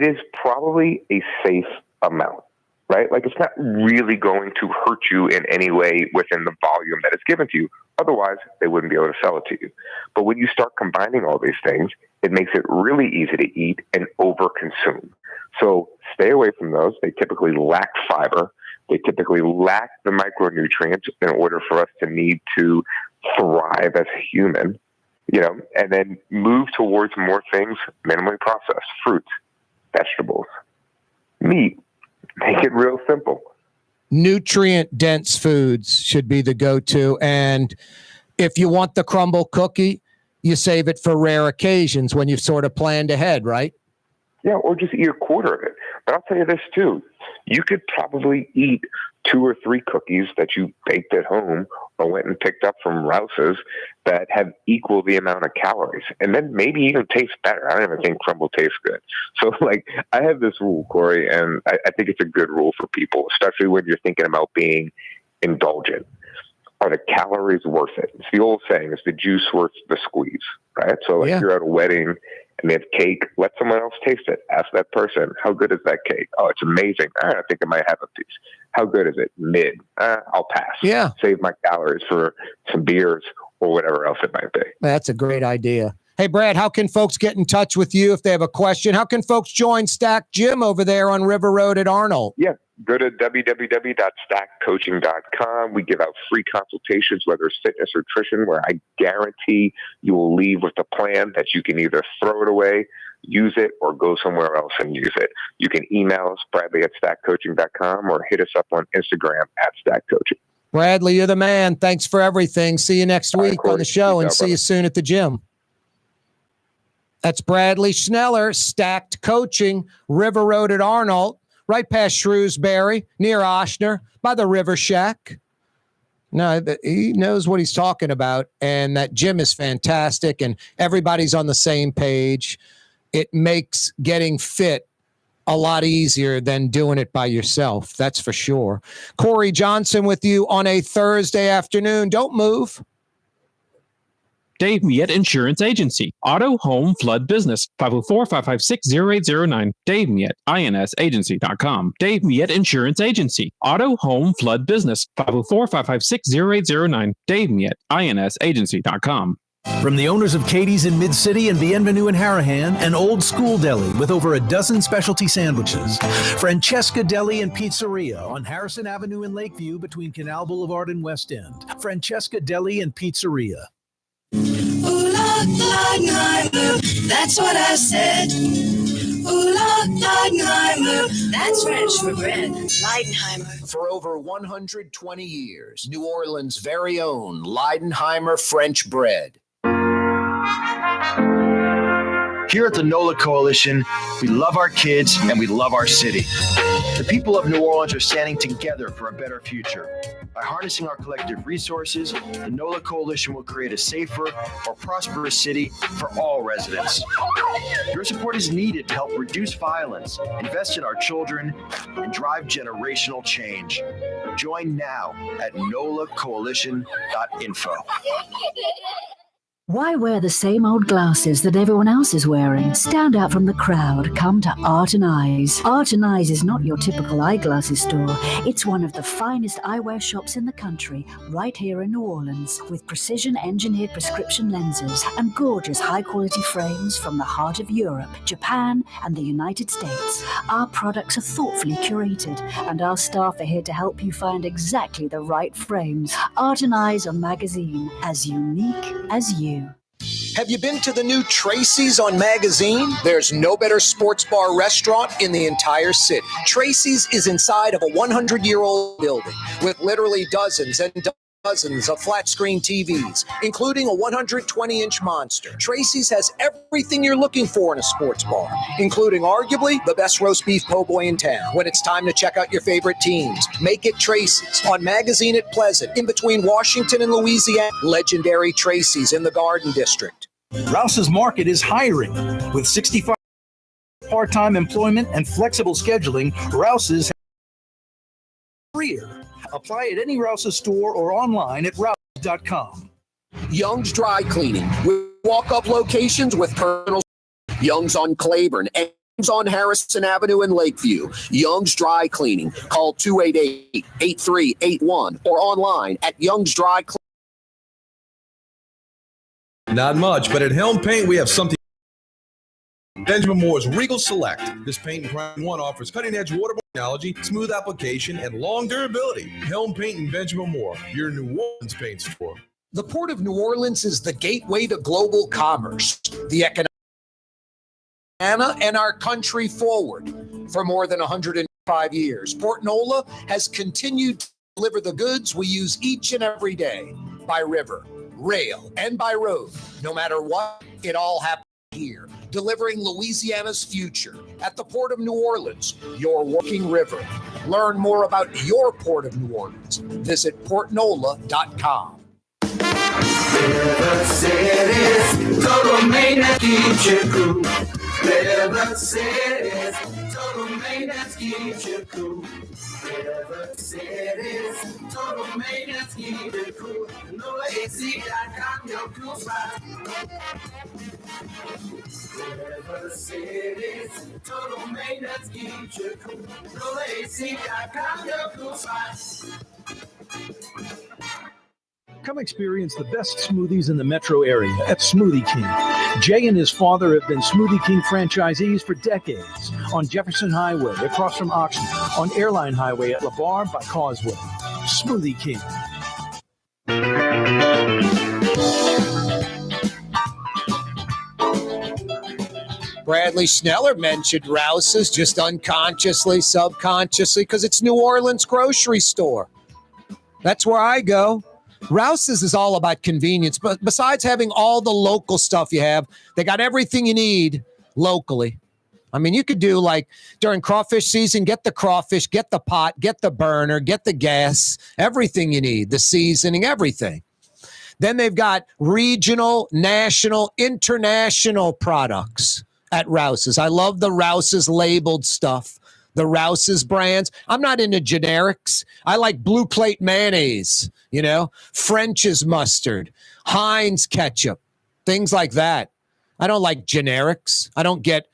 is probably a safe amount. Right? Like, it's not really going to hurt you in any way within the volume that it's given to you. Otherwise, they wouldn't be able to sell it to you. But when you start combining all these things, it makes it really easy to eat and overconsume. So stay away from those. They typically lack fiber. They typically lack the micronutrients in order for us to need to thrive as a human, and then move towards more things minimally processed, fruits, vegetables, meat. Make it real simple. Nutrient-dense foods should be the go-to. And if you want the crumble cookie, you save it for rare occasions when you've sort of planned ahead, right? Yeah, or just eat a quarter of it. But I'll tell you this, too. You could probably eat 2 or 3 cookies that you baked at home or went and picked up from Rouse's that have equal the amount of calories, and then maybe even taste better. I don't even think crumble tastes good. So, I have this rule, Corey, and I think it's a good rule for people, especially when you're thinking about being indulgent. Are the calories worth it? It's the old saying, is the juice worth the squeeze, right? So, you're at a wedding and they have cake, let someone else taste it. Ask that person, how good is that cake? Oh, it's amazing. I think I might have a piece. How good is it? Mid. I'll pass. Yeah. Save my calories for some beers or whatever else it might be. That's a great idea. Hey, Brad, how can folks get in touch with you if they have a question? How can folks join Stack Gym over there on River Road at Arnold? Yeah. Go to www.stackcoaching.com. We give out free consultations, whether it's fitness or nutrition, where I guarantee you will leave with a plan that you can either throw it away, use it, or go somewhere else and use it. You can email us, Bradley@stackcoaching.com, or hit us up on Instagram @stackcoaching. Bradley, you're the man. Thanks for everything. See you next week on the show, and see you soon at the gym. That's Bradley Schneller, Stacked Coaching, River Road at Arnold. Right past Shrewsbury, near Oshner, by the River Shack. No, he knows what he's talking about, and that gym is fantastic, and everybody's on the same page. It makes getting fit a lot easier than doing it by yourself, that's for sure. Corey Johnson with you on a Thursday afternoon. Don't move. Dave Miette Insurance Agency. Auto, home, flood, business. 504-556-0809. Dave Miette, INSagency.com. Dave Miette Insurance Agency. Auto, home, flood, business. 504-556-0809. Dave Miette, INSagency.com. From the owners of Katie's in Mid-City and Bienvenue in Harahan, an old school deli with over a dozen specialty sandwiches. Francesca Deli and Pizzeria on Harrison Avenue in Lakeview between Canal Boulevard and West End. Francesca Deli and Pizzeria. Ooh, Leidenheimer, that's what I said. Ooh, Leidenheimer, that's French for bread. Leidenheimer. For over 120 years, New Orleans' very own Leidenheimer French bread. Here at the NOLA Coalition, we love our kids and we love our city. The people of New Orleans are standing together for a better future. By harnessing our collective resources, the NOLA Coalition will create a safer, more prosperous city for all residents. Your support is needed to help reduce violence, invest in our children, and drive generational change. Join now at nolacoalition.info. Why wear the same old glasses that everyone else is wearing? Stand out from the crowd. Come to Art and Eyes. Art and Eyes is not your typical eyeglasses store. It's one of the finest eyewear shops in the country, right here in New Orleans, with precision-engineered prescription lenses and gorgeous high-quality frames from the heart of Europe, Japan, and the United States. Our products are thoughtfully curated, and our staff are here to help you find exactly the right frames. Art and Eyes on magazine, as unique as you. Have you been to the new Tracy's on Magazine? There's no better sports bar restaurant in the entire city. Tracy's is inside of a 100-year-old building with literally dozens and dozens of flat-screen TVs, including a 120-inch monster. Tracy's has everything you're looking for in a sports bar, including arguably the best roast beef po' boy in town. When it's time to check out your favorite teams, make it Tracy's on Magazine at Pleasant, in between Washington and Louisiana. Legendary Tracy's in the Garden District. Rouse's Market is hiring. With 65 part-time employment and flexible scheduling, Rouse's has a career. Apply at any Rouse's store or online at rouse.com. Young's Dry Cleaning with walk-up locations with personal. Young's on Claiborne and Young's on Harrison Avenue in Lakeview. Young's Dry Cleaning. Call 288-8381 or online at Young's Dry Cleaning. Not much, but at Helm Paint, we have something. Benjamin Moore's Regal Select. This paint in Prime 1 offers cutting-edge waterborne technology, smooth application, and long durability. Helm Paint and Benjamin Moore, your New Orleans paint store. The Port of New Orleans is the gateway to global commerce, the economic and our country forward. For more than 105 years, Port NOLA has continued to deliver the goods we use each and every day by river, rail, and by road. No matter what, it all happens here, delivering Louisiana's future at the Port of New Orleans, your working river. Learn more about your Port of New Orleans. Visit portnola.com. River Cities, total maintenance keeps you cool. River Cities, total maintenance keeps you cool. River Cities, total maintenance keeps you cool. NOLAAC.com, your cool spot. River Cities, total maintenance keeps you cool. NOLAAC.com, your cool spot. Come experience the best smoothies in the metro area at Smoothie King. Jay and his father have been Smoothie King franchisees for decades. On Jefferson Highway, across from Oxnard, on Airline Highway at LeBar by Causeway. Smoothie King. Bradley Schneller mentioned Rouse's just unconsciously, subconsciously, because it's New Orleans grocery store. That's where I go. Rouse's is all about convenience, but besides having all the local stuff you have, they got everything you need locally. I mean, you could do like during crawfish season, get the crawfish, get the pot, get the burner, get the gas, everything you need, the seasoning, everything. Then they've got regional, national, international products at Rouse's. I love the Rouse's labeled stuff, the Rouse's brands. I'm not into generics. I like Blue Plate mayonnaise, French's mustard, Heinz ketchup, things like that. I don't like generics. I don't get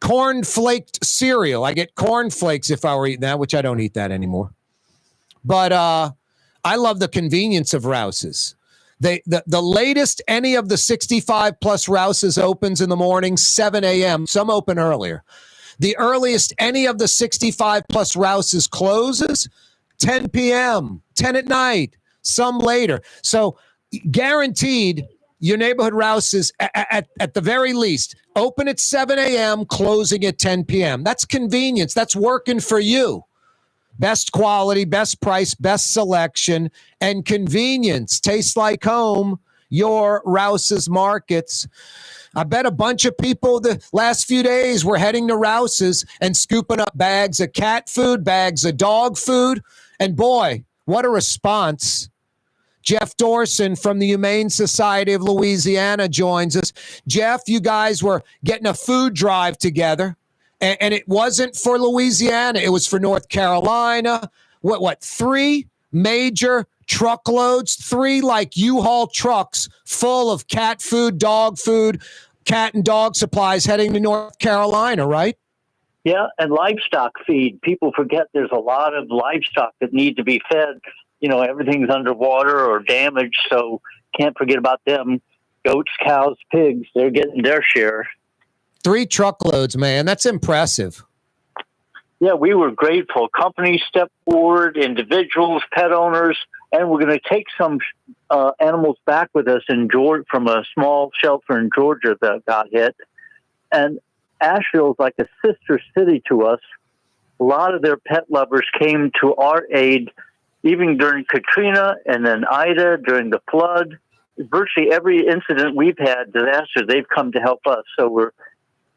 corn-flaked cereal. I get cornflakes if I were eating that, which I don't eat that anymore. But I love the convenience of Rouse's. The latest any of the 65-plus Rouse's opens in the morning, 7 a.m. Some open earlier. The earliest any of the 65-plus Rouse's closes, 10 p.m., 10 at night, some later. So guaranteed your neighborhood Rouse's at the very least open at 7 a.m., closing at 10 p.m. That's convenience. That's working for you. Best quality, best price, best selection, and convenience. Tastes like home, your Rouse's Markets. I bet a bunch of people the last few days were heading to Rouse's and scooping up bags of cat food, bags of dog food. And boy, what a response. Jeff Dorson from the Humane Society of Louisiana joins us. Jeff, you guys were getting a food drive together. And it wasn't for Louisiana. It was for North Carolina. What 3 major truckloads, 3 like U-Haul trucks full of cat food, dog food, cat and dog supplies heading to North Carolina, right? Yeah, and livestock feed. People forget there's a lot of livestock that need to be fed. Everything's underwater or damaged, so can't forget about them. Goats, cows, pigs, they're getting their share. 3 truckloads, man. That's impressive. Yeah, we were grateful. Companies stepped forward, individuals, pet owners, And we're going to take some animals back with us in Georgia from a small shelter in Georgia that got hit. And Asheville is like a sister city to us. A lot of their pet lovers came to our aid, even during Katrina and then Ida, during the flood. Virtually every incident we've had, disaster, they've come to help us. So we're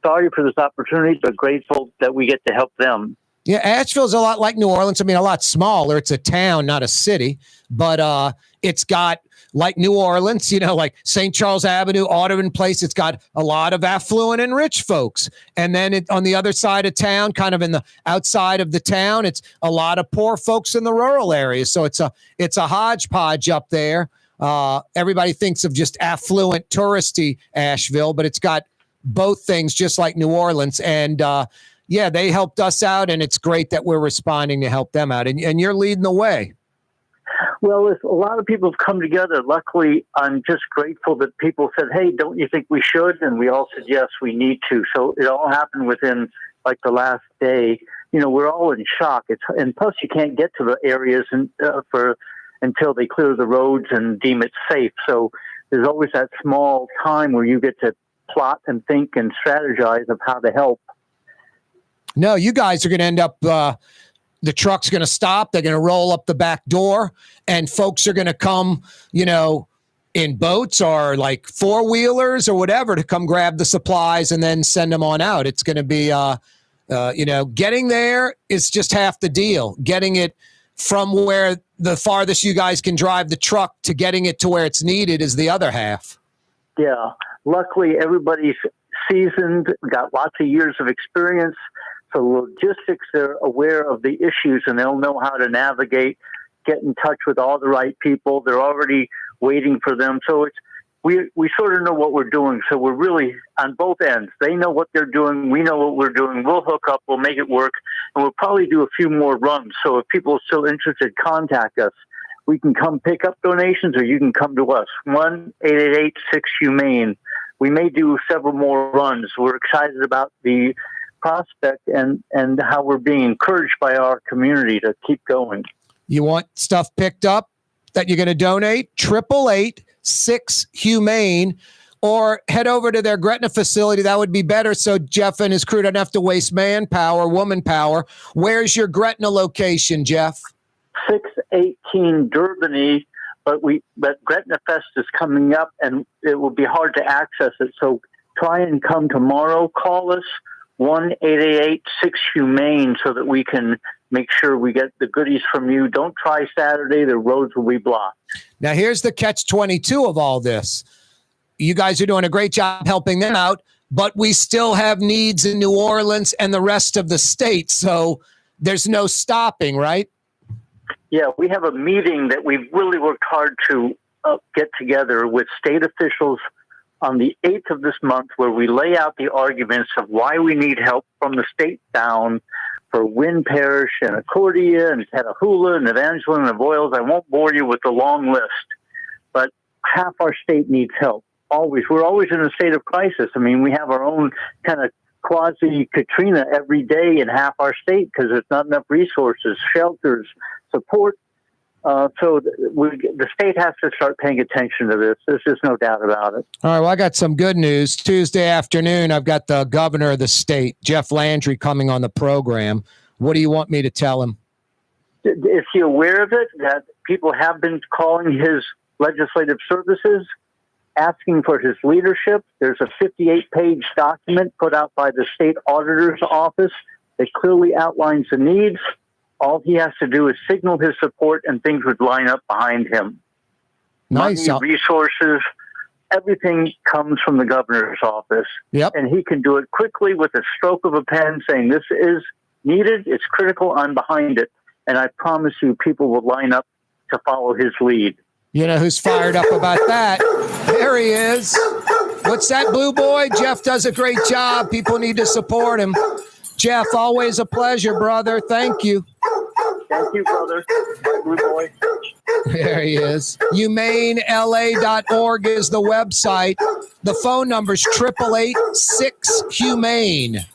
sorry for this opportunity, but grateful that we get to help them. Yeah, Asheville's a lot like New Orleans. I mean, a lot smaller. It's a town, not a city, but it's got, like New Orleans, like St. Charles Avenue, Audubon Place, it's got a lot of affluent and rich folks. And then on the other side of town, kind of in the outside of the town, it's a lot of poor folks in the rural areas. So it's a hodgepodge up there. Everybody thinks of just affluent, touristy Asheville, but it's got both things, just like New Orleans. And yeah, they helped us out, and it's great that we're responding to help them out. And you're leading the way. Well, a lot of people have come together. Luckily, I'm just grateful that people said, hey, don't you think we should? And we all said, yes, we need to. So it all happened within like the last day. We're all in shock. And plus, you can't get to the areas until they clear the roads and deem it safe. So there's always that small time where you get to plot and think and strategize of how to help. No, you guys are going to end up, the truck's going to stop. They're going to roll up the back door, and folks are going to come, in boats or like four-wheelers or whatever to come grab the supplies and then send them on out. It's going to be, getting there is just half the deal. Getting it from where the farthest you guys can drive the truck to getting it to where it's needed is the other half. Yeah. Luckily, everybody's seasoned, got lots of years of experience. So logistics, they're aware of the issues, and they'll know how to navigate, get in touch with all the right people. They're already waiting for them. So we sort of know what we're doing. So we're really on both ends. They know what they're doing. We know what we're doing. We'll hook up. We'll make it work. And we'll probably do a few more runs. So if people are still interested, contact us. We can come pick up donations, or you can come to us. 1-888-6-HUMANE. We may do several more runs. We're excited about the prospect and how we're being encouraged by our community to keep going. You want stuff picked up that you're going to donate? 888-6-HUMANE, or head over to their Gretna facility. That would be better, so Jeff and his crew don't have to waste manpower, woman power. Where's your Gretna location, Jeff? 618 Durbany, but Gretna Fest is coming up, and it will be hard to access it. So try and come tomorrow. Call us 1-888-6-HUMANE so that we can make sure we get the goodies from you. Don't try Saturday. The roads will be blocked. Now, here's the catch-22 of all this. You guys are doing a great job helping them out, but we still have needs in New Orleans and the rest of the state, so there's no stopping, right? Yeah, we have a meeting that we've really worked hard to get together with state officials on the 8th of this month, where we lay out the arguments of why we need help from the state down for Wynn Parish and Accordia and Petahoula and Evangeline and Avoyelles. I won't bore you with the long list, but half our state needs help. Always. We're always in a state of crisis. I mean, we have our own kind of quasi-Katrina every day in half our state because there's not enough resources, shelters, support. So the state has to start paying attention to this. There's just no doubt about it. All right, well, I got some good news. Tuesday afternoon, I've got the governor of the state, Jeff Landry, coming on the program. What do you want me to tell him? Is he aware of it, that people have been calling his legislative services, asking for his leadership? There's a 58-page document put out by the state auditor's office that clearly outlines the needs. All he has to do is signal his support, and things would line up behind him. Nice. Money, resources, everything comes from the governor's office. Yep. And he can do it quickly with a stroke of a pen, saying this is needed, it's critical, I'm behind it. And I promise you, people will line up to follow his lead. You know who's fired up about that? There he is. What's that, Blue Boy? Jeff does a great job. People need to support him. Jeff, always a pleasure, brother. Thank you. Thank you, brother. Bye, Blue Boy. There he is. HumaneLA.org is the website. The phone number is 888-6-HUMANE.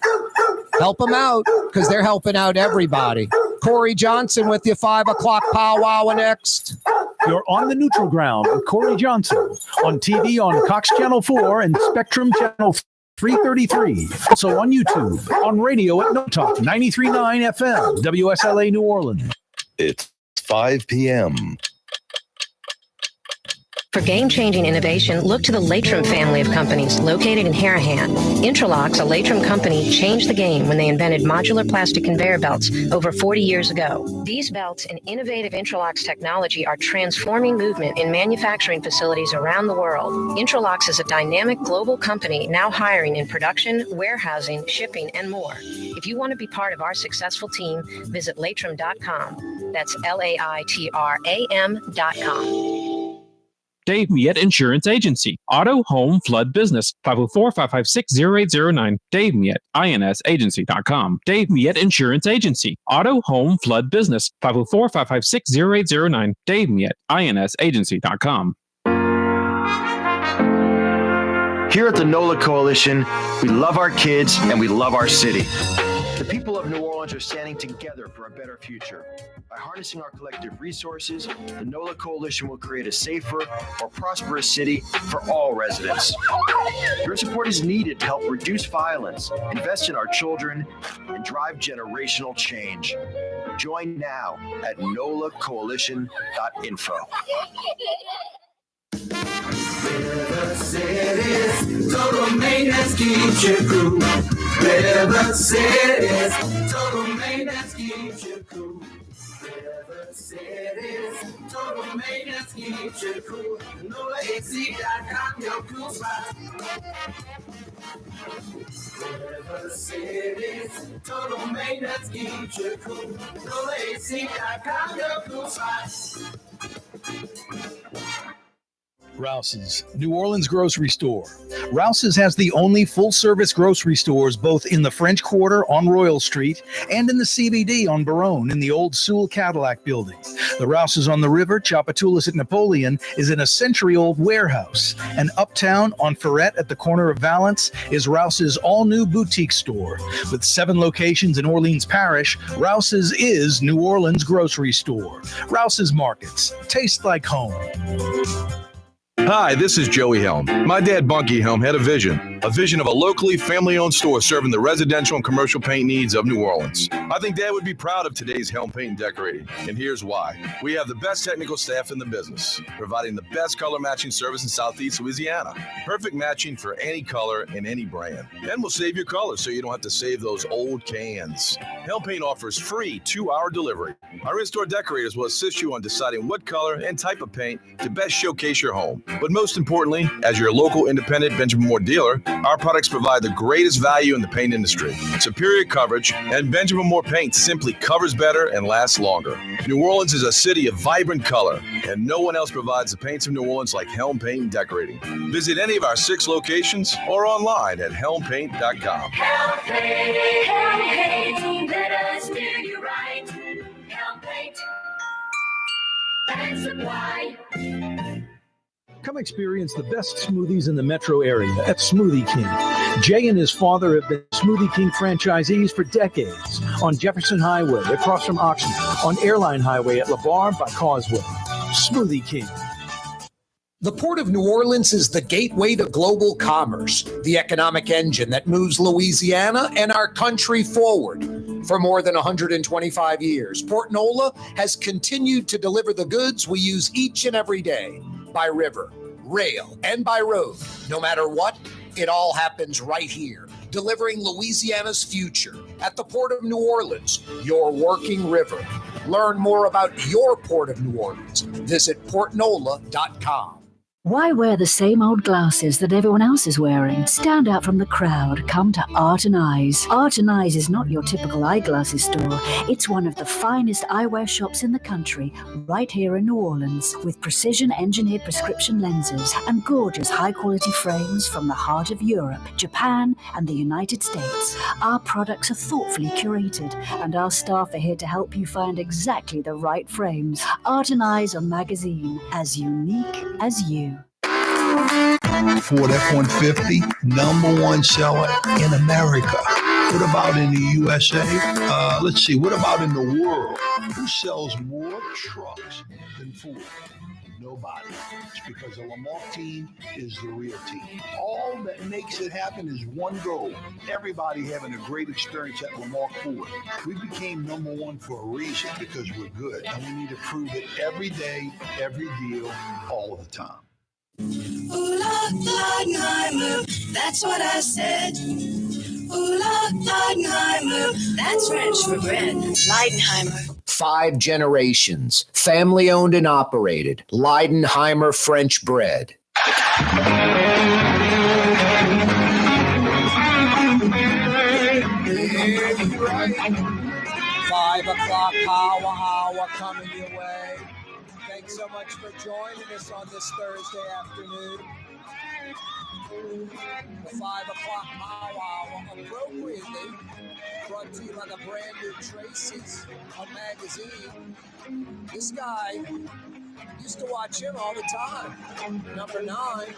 Help them out, because they're helping out everybody. Corey Johnson with you, 5 o'clock powwow next. you're on the neutral ground with Corey Johnson on TV on Cox Channel 4 and Spectrum Channel 333. Also on YouTube, on radio at No Talk 93.9 FM, WSLA New Orleans. It's 5 p.m. For game-changing innovation, look to the Latrim family of companies located in Harahan. Intralocks, a Latrim company, changed the game when they invented modular plastic conveyor belts over 40 years ago. These belts and innovative Intralocks technology are transforming movement in manufacturing facilities around the world. Intralocks is a dynamic global company now hiring in production, warehousing, shipping, and more. If you want to be part of our successful team, visit Latrim.com. That's LAITRAM.com. Dave Miette Insurance Agency. Auto, home, flood, business. 504-556-0809. Dave Miette, INSagency.com. Dave Miette Insurance Agency. Auto, home, flood, business. 504-556-0809. Dave Miette, INSagency.com. Here at the NOLA Coalition, we love our kids and we love our city. The people of New Orleans are standing together for a better future. By harnessing our collective resources, the NOLA Coalition will create a safer, more prosperous city for all residents. Your support is needed to help reduce violence, invest in our children, and drive generational change. Join now at nolacoalition.info. River Cities, total maintenance keeps you cool. River Cities, total maintenance keeps you cool. River Cities, total maintenance keeps you cool. NOLAAC.com, your cool spot. River Cities, total maintenance keeps you cool. NOLAAC.com, your cool spot. Rouse's, New Orleans grocery store. Rouse's has the only full-service grocery stores both in the French Quarter on Royal Street and in the CBD on Baronne in the old Sewell Cadillac building. The Rouse's on the river, Tchoupitoulas at Napoleon, is in a century-old warehouse. And uptown on Ferret at the corner of Valence is Rouse's all-new boutique store. With 7 locations in Orleans Parish, Rouse's is New Orleans grocery store. Rouse's Markets. Taste like home. Hi, this is Joey Helm. My dad, Bunky Helm, had a vision of a locally family-owned store serving the residential and commercial paint needs of New Orleans. I think Dad would be proud of today's Helm Paint and Decorating, and here's why. We have the best technical staff in the business, providing the best color matching service in Southeast Louisiana. Perfect matching for any color and any brand. And we'll save your colors so you don't have to save those old cans. Helm Paint offers free 2-hour delivery. Our in-store decorators will assist you on deciding what color and type of paint to best showcase your home. But most importantly, as your local independent Benjamin Moore dealer, our products provide the greatest value in the paint industry. Superior coverage, and Benjamin Moore paint simply covers better and lasts longer. New Orleans is a city of vibrant color, and no one else provides the paints of New Orleans like Helm Paint and Decorating. Visit any of our 6 locations or online at helmpaint.com. Helm Paint, Helm Paint, let us do you right. Helm Paint and Supply. Come experience the best smoothies in the metro area at Smoothie King. Jay and his father have been Smoothie King franchisees for decades on Jefferson Highway across from Oxnard, on Airline Highway at LeBar by Causeway. Smoothie King. The Port of New Orleans is the gateway to global commerce, the economic engine that moves Louisiana and our country forward. For more than 125 years, Port NOLA has continued to deliver the goods we use each and every day, by river, rail, and by road. No matter what, it all happens right here, delivering Louisiana's future at the Port of New Orleans, your working river. Learn more about your Port of New Orleans. Visit portnola.com. Why wear the same old glasses that everyone else is wearing? Stand out from the crowd. Come to Art and Eyes. Art and Eyes is not your typical eyeglasses store. It's one of the finest eyewear shops in the country, right here in New Orleans, with precision-engineered prescription lenses and gorgeous high-quality frames from the heart of Europe, Japan, and the United States. Our products are thoughtfully curated, and our staff are here to help you find exactly the right frames. Art and Eyes on magazine, as unique as you. Ford F-150, #1 seller in America. What about in the USA? Let's see. What about in the world? Who sells more trucks than Ford? Nobody. It's because the Lamar team is the real team. All that makes it happen is one goal. Everybody having a great experience at Lamar Ford. We became number one for a reason, because we're good. And we need to prove it every day, every deal, all the time. Ooh, Leidenheimer, that's what I said. Ooh, Leidenheimer, that's French for bread. Leidenheimer. 5 generations, family owned and operated. Leidenheimer French bread. 5 o'clock power hour coming your way. Thanks so much for joining us on this Thursday afternoon. The 5 o'clock power hour, appropriately brought to you by the brand new Tracy's, a magazine. This guy used to watch him all the time. Number 9.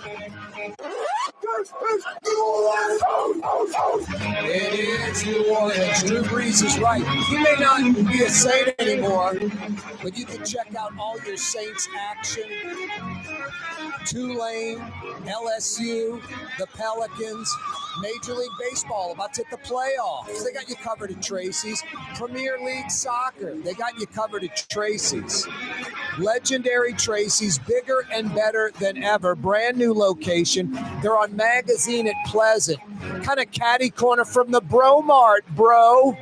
It is New Orleans. Drew Brees is right. He may not be a Saint anymore, but you can check out all your Saints action. Tulane, LSU, the Pelicans, Major League Baseball about to hit the playoffs. They got you covered at Tracy's. Premier League Soccer, they got you covered at Tracy's. Legendary Tracy's, bigger and better than ever. Brand new location. They're on Magazine at Pleasant. Kind of catty corner from the Bro Mart, bro.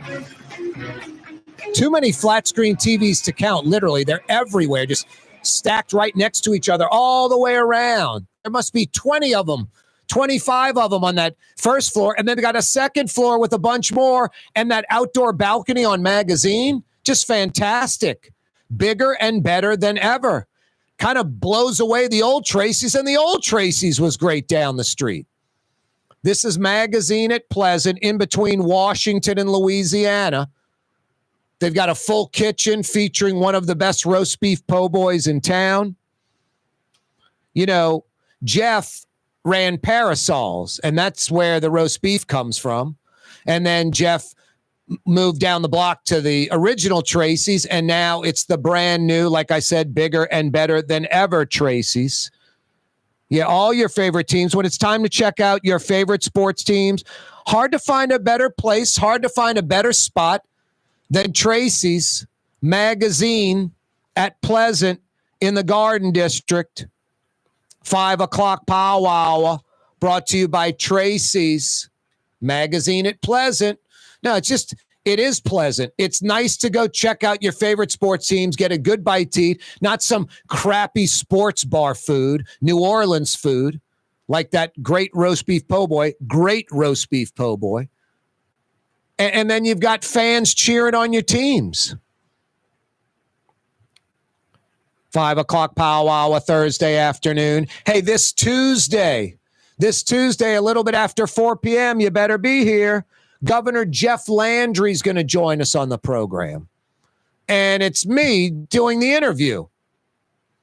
Too many flat screen TVs to count, literally. They're everywhere, just stacked right next to each other all the way around. There must be 20 of them, 25 of them on that first floor. And then they got a second floor with a bunch more and that outdoor balcony on Magazine. Just fantastic. Bigger and better than ever. Kind of blows away the old Tracy's, and the old Tracy's was great down the street. This is Magazine at Pleasant in between Washington and Louisiana. They've got a full kitchen featuring one of the best roast beef po' boys in town. You know, Jeff ran Parasols, and that's where the roast beef comes from. And then Jeff moved down the block to the original Tracy's, and now it's the brand new, like I said, bigger and better than ever Tracy's. Yeah, all your favorite teams. When it's time to check out your favorite sports teams, hard to find a better place, hard to find a better spot than Tracy's Magazine at Pleasant in the Garden District. 5 o'clock power hour brought to you by Tracy's Magazine at Pleasant. No, it is pleasant. It's nice to go check out your favorite sports teams, get a good bite to eat, not some crappy sports bar food, New Orleans food, like that great roast beef po' boy, And then you've got fans cheering on your teams. 5 o'clock power hour Thursday afternoon. Hey, this Tuesday, a little bit after 4 p.m., you better be here. Governor Jeff Landry is going to join us on the program. And it's me doing the interview.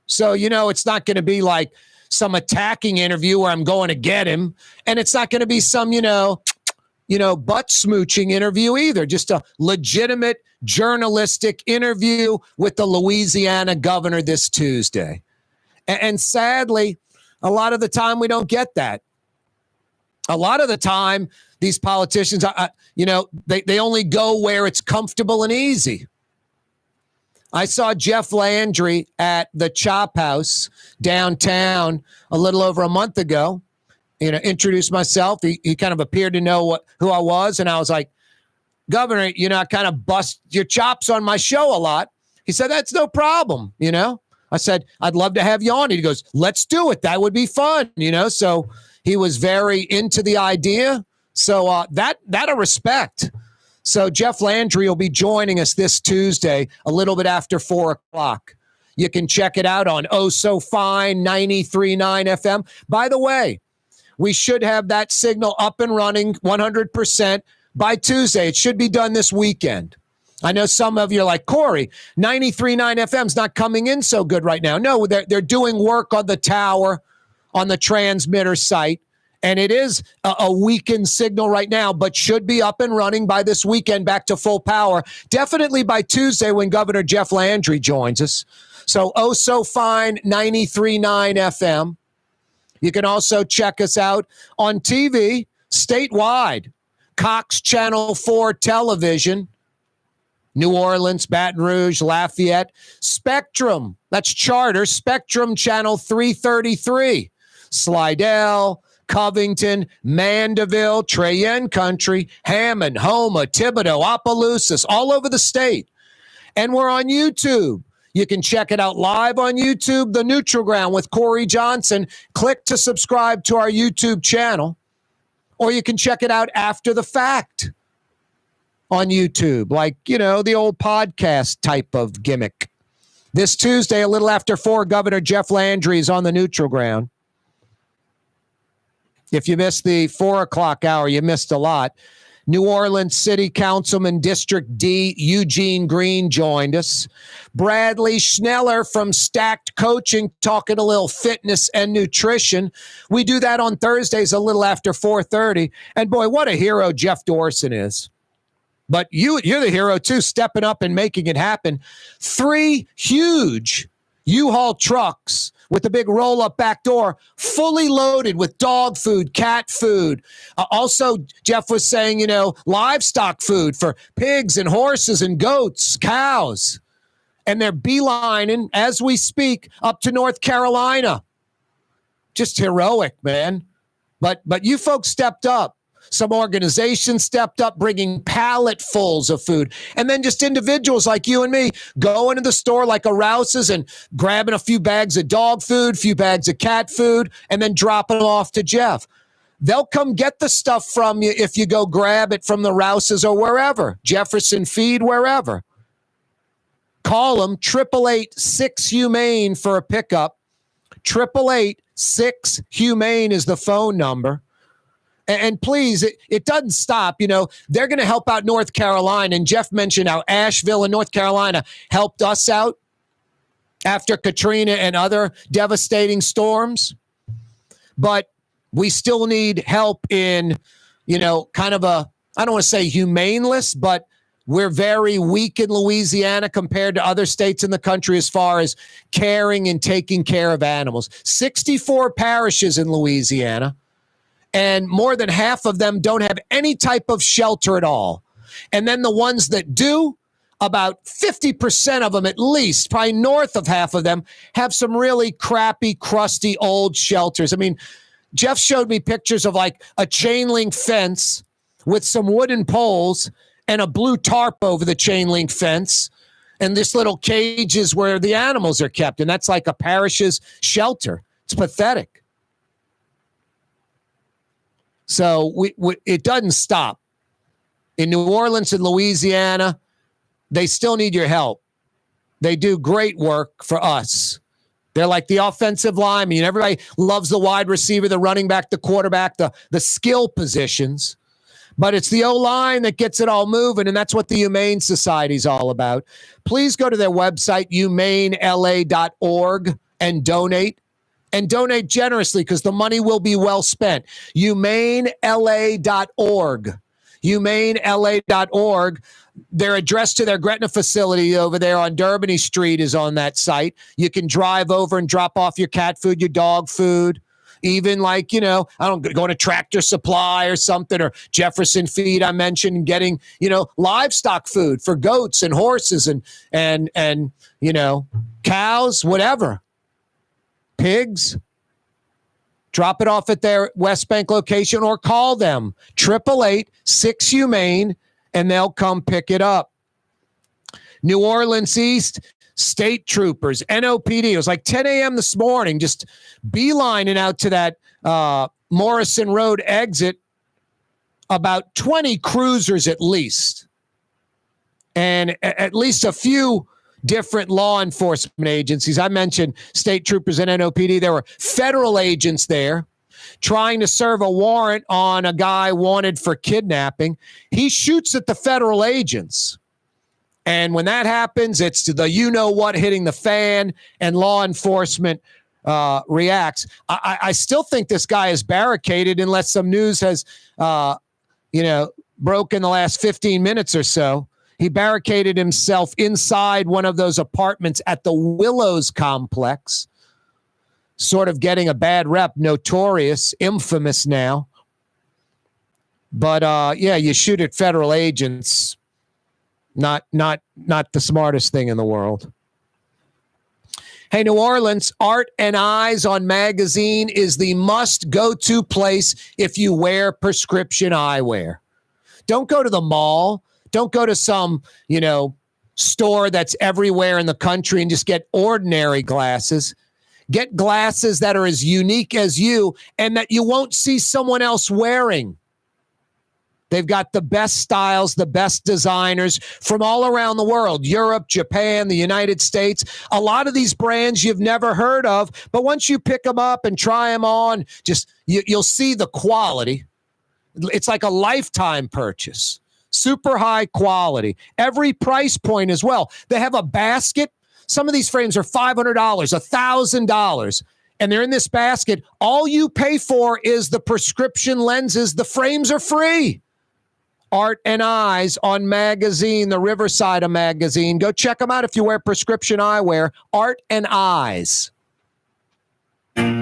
So, it's not going to be like some attacking interview where I'm going to get him. And it's not going to be some, butt smooching interview either. Just a legitimate journalistic interview with the Louisiana governor this Tuesday. And sadly, a lot of the time we don't get that. A lot of the time, these politicians, they only go where it's comfortable and easy. I saw Jeff Landry at the Chop House downtown a little over a month ago. Introduced myself. He kind of appeared to know who I was, and I was like, Governor, I kind of bust your chops on my show a lot. He said, that's no problem, I said, I'd love to have you on. He goes, let's do it. That would be fun, So he was very into the idea. So that I respect. So Jeff Landry will be joining us this Tuesday, a little bit after 4 o'clock. You can check it out on Oh So Fine 93.9 FM. By the way, we should have that signal up and running 100% by Tuesday. It should be done this weekend. I know some of you are like, Corey, 93.9 FM's not coming in so good right now. No, they're doing work on the tower, on the transmitter site, And it is a weakened signal right now, but should be up and running by this weekend, back to full power. Definitely by Tuesday when Governor Jeff Landry joins us. So, oh so fine, 93.9 FM. You can also check us out on TV statewide. Cox Channel 4 television, New Orleans, Baton Rouge, Lafayette. Spectrum, that's Charter, Spectrum Channel 333. Slidell, Covington, Mandeville, Cheyenne Country, Hammond, Houma, Thibodaux, Opelousas, all over the state. And we're on YouTube. You can check it out live on YouTube, The Neutral Ground with Corey Johnson. Click to subscribe to our YouTube channel. Or you can check it out after the fact on YouTube, like, the old podcast type of gimmick. This Tuesday, a little after 4, Governor Jeff Landry is on The Neutral Ground. If you missed the 4 o'clock hour, you missed a lot. New Orleans City Councilman District D, Eugene Green, joined us. Bradley Schneller from Stacked Coaching, talking a little fitness and nutrition. We do that on Thursdays a little after 4:30. And boy, what a hero Jeff Dorson is. But you're the hero too, stepping up and making it happen. 3 huge U-Haul trucks with the big roll-up back door, fully loaded with dog food, cat food. Also, Jeff was saying, livestock food for pigs and horses and goats, cows. And they're beelining, as we speak, up to North Carolina. Just heroic, man. But you folks stepped up. Some organizations stepped up, bringing palletfuls of food. And then just individuals like you and me going to the store like a Rouse's and grabbing a few bags of dog food, a few bags of cat food, and then dropping them off to Jeff. They'll come get the stuff from you if you go grab it from the Rouse's or wherever. Jefferson Feed, wherever. Call them, 888-6-HUMANE for a pickup. 888-6-HUMANE is the phone number. And please, it doesn't stop. They're going to help out North Carolina. And Jeff mentioned how Asheville and North Carolina helped us out after Katrina and other devastating storms. But we still need help in, kind of I don't want to say humane list, but we're very weak in Louisiana compared to other states in the country as far as caring and taking care of animals. 64 parishes in Louisiana. And more than half of them don't have any type of shelter at all. And then the ones that do, about 50% of them at least, probably north of half of them, have some really crappy, crusty old shelters. I mean, Jeff showed me pictures of like a chain link fence with some wooden poles and a blue tarp over the chain link fence. And this little cages where the animals are kept. And that's like a parish's shelter. It's pathetic. So it doesn't stop. In New Orleans and Louisiana, they still need your help. They do great work for us. They're like the offensive line. Everybody loves the wide receiver, the running back, the quarterback, the skill positions. But it's the O-line that gets it all moving, and that's what the Humane Society is all about. Please go to their website, humanela.org, and donate. And donate generously because the money will be well spent. HumaneLA.org. HumaneLA.org. Their address to their Gretna facility over there on Durbany Street is on that site. You can drive over and drop off your cat food, your dog food. Even like, going to Tractor Supply or something, or Jefferson Feed I mentioned, getting, livestock food for goats and horses and cows, whatever. Pigs, drop it off at their West Bank location or call them 888-6-HUMANE and they'll come pick it up. New Orleans East, state troopers, NOPD. It was like 10 a.m. this morning, just beelining out to that Morrison Road exit. About 20 cruisers at least. And at least a few different law enforcement agencies. I mentioned state troopers and NOPD. There were federal agents there trying to serve a warrant on a guy wanted for kidnapping. He shoots at the federal agents. And when that happens, it's the you-know-what hitting the fan, and law enforcement reacts. I still think this guy is barricaded unless some news has, broke in the last 15 minutes or so. He barricaded himself inside one of those apartments at the Willows complex, sort of getting a bad rep, notorious, infamous now. But you shoot at federal agents, not the smartest thing in the world. Hey, New Orleans, Art and Eyes on Magazine is the must-go-to place if you wear prescription eyewear. Don't go to the mall. Don't go to some, store that's everywhere in the country and just get ordinary glasses. Get glasses that are as unique as you and that you won't see someone else wearing. They've got the best styles, the best designers from all around the world, Europe, Japan, the United States. A lot of these brands you've never heard of, but once you pick them up and try them on, you'll see the quality. It's like a lifetime purchase. Super high quality. Every price point as well. They have a basket. Some of these frames are $500, $1,000. And they're in this basket. All you pay for is the prescription lenses. The frames are free. Art and Eyes on Magazine, the Riverside of Magazine. Go check them out if you wear prescription eyewear. Art and Eyes.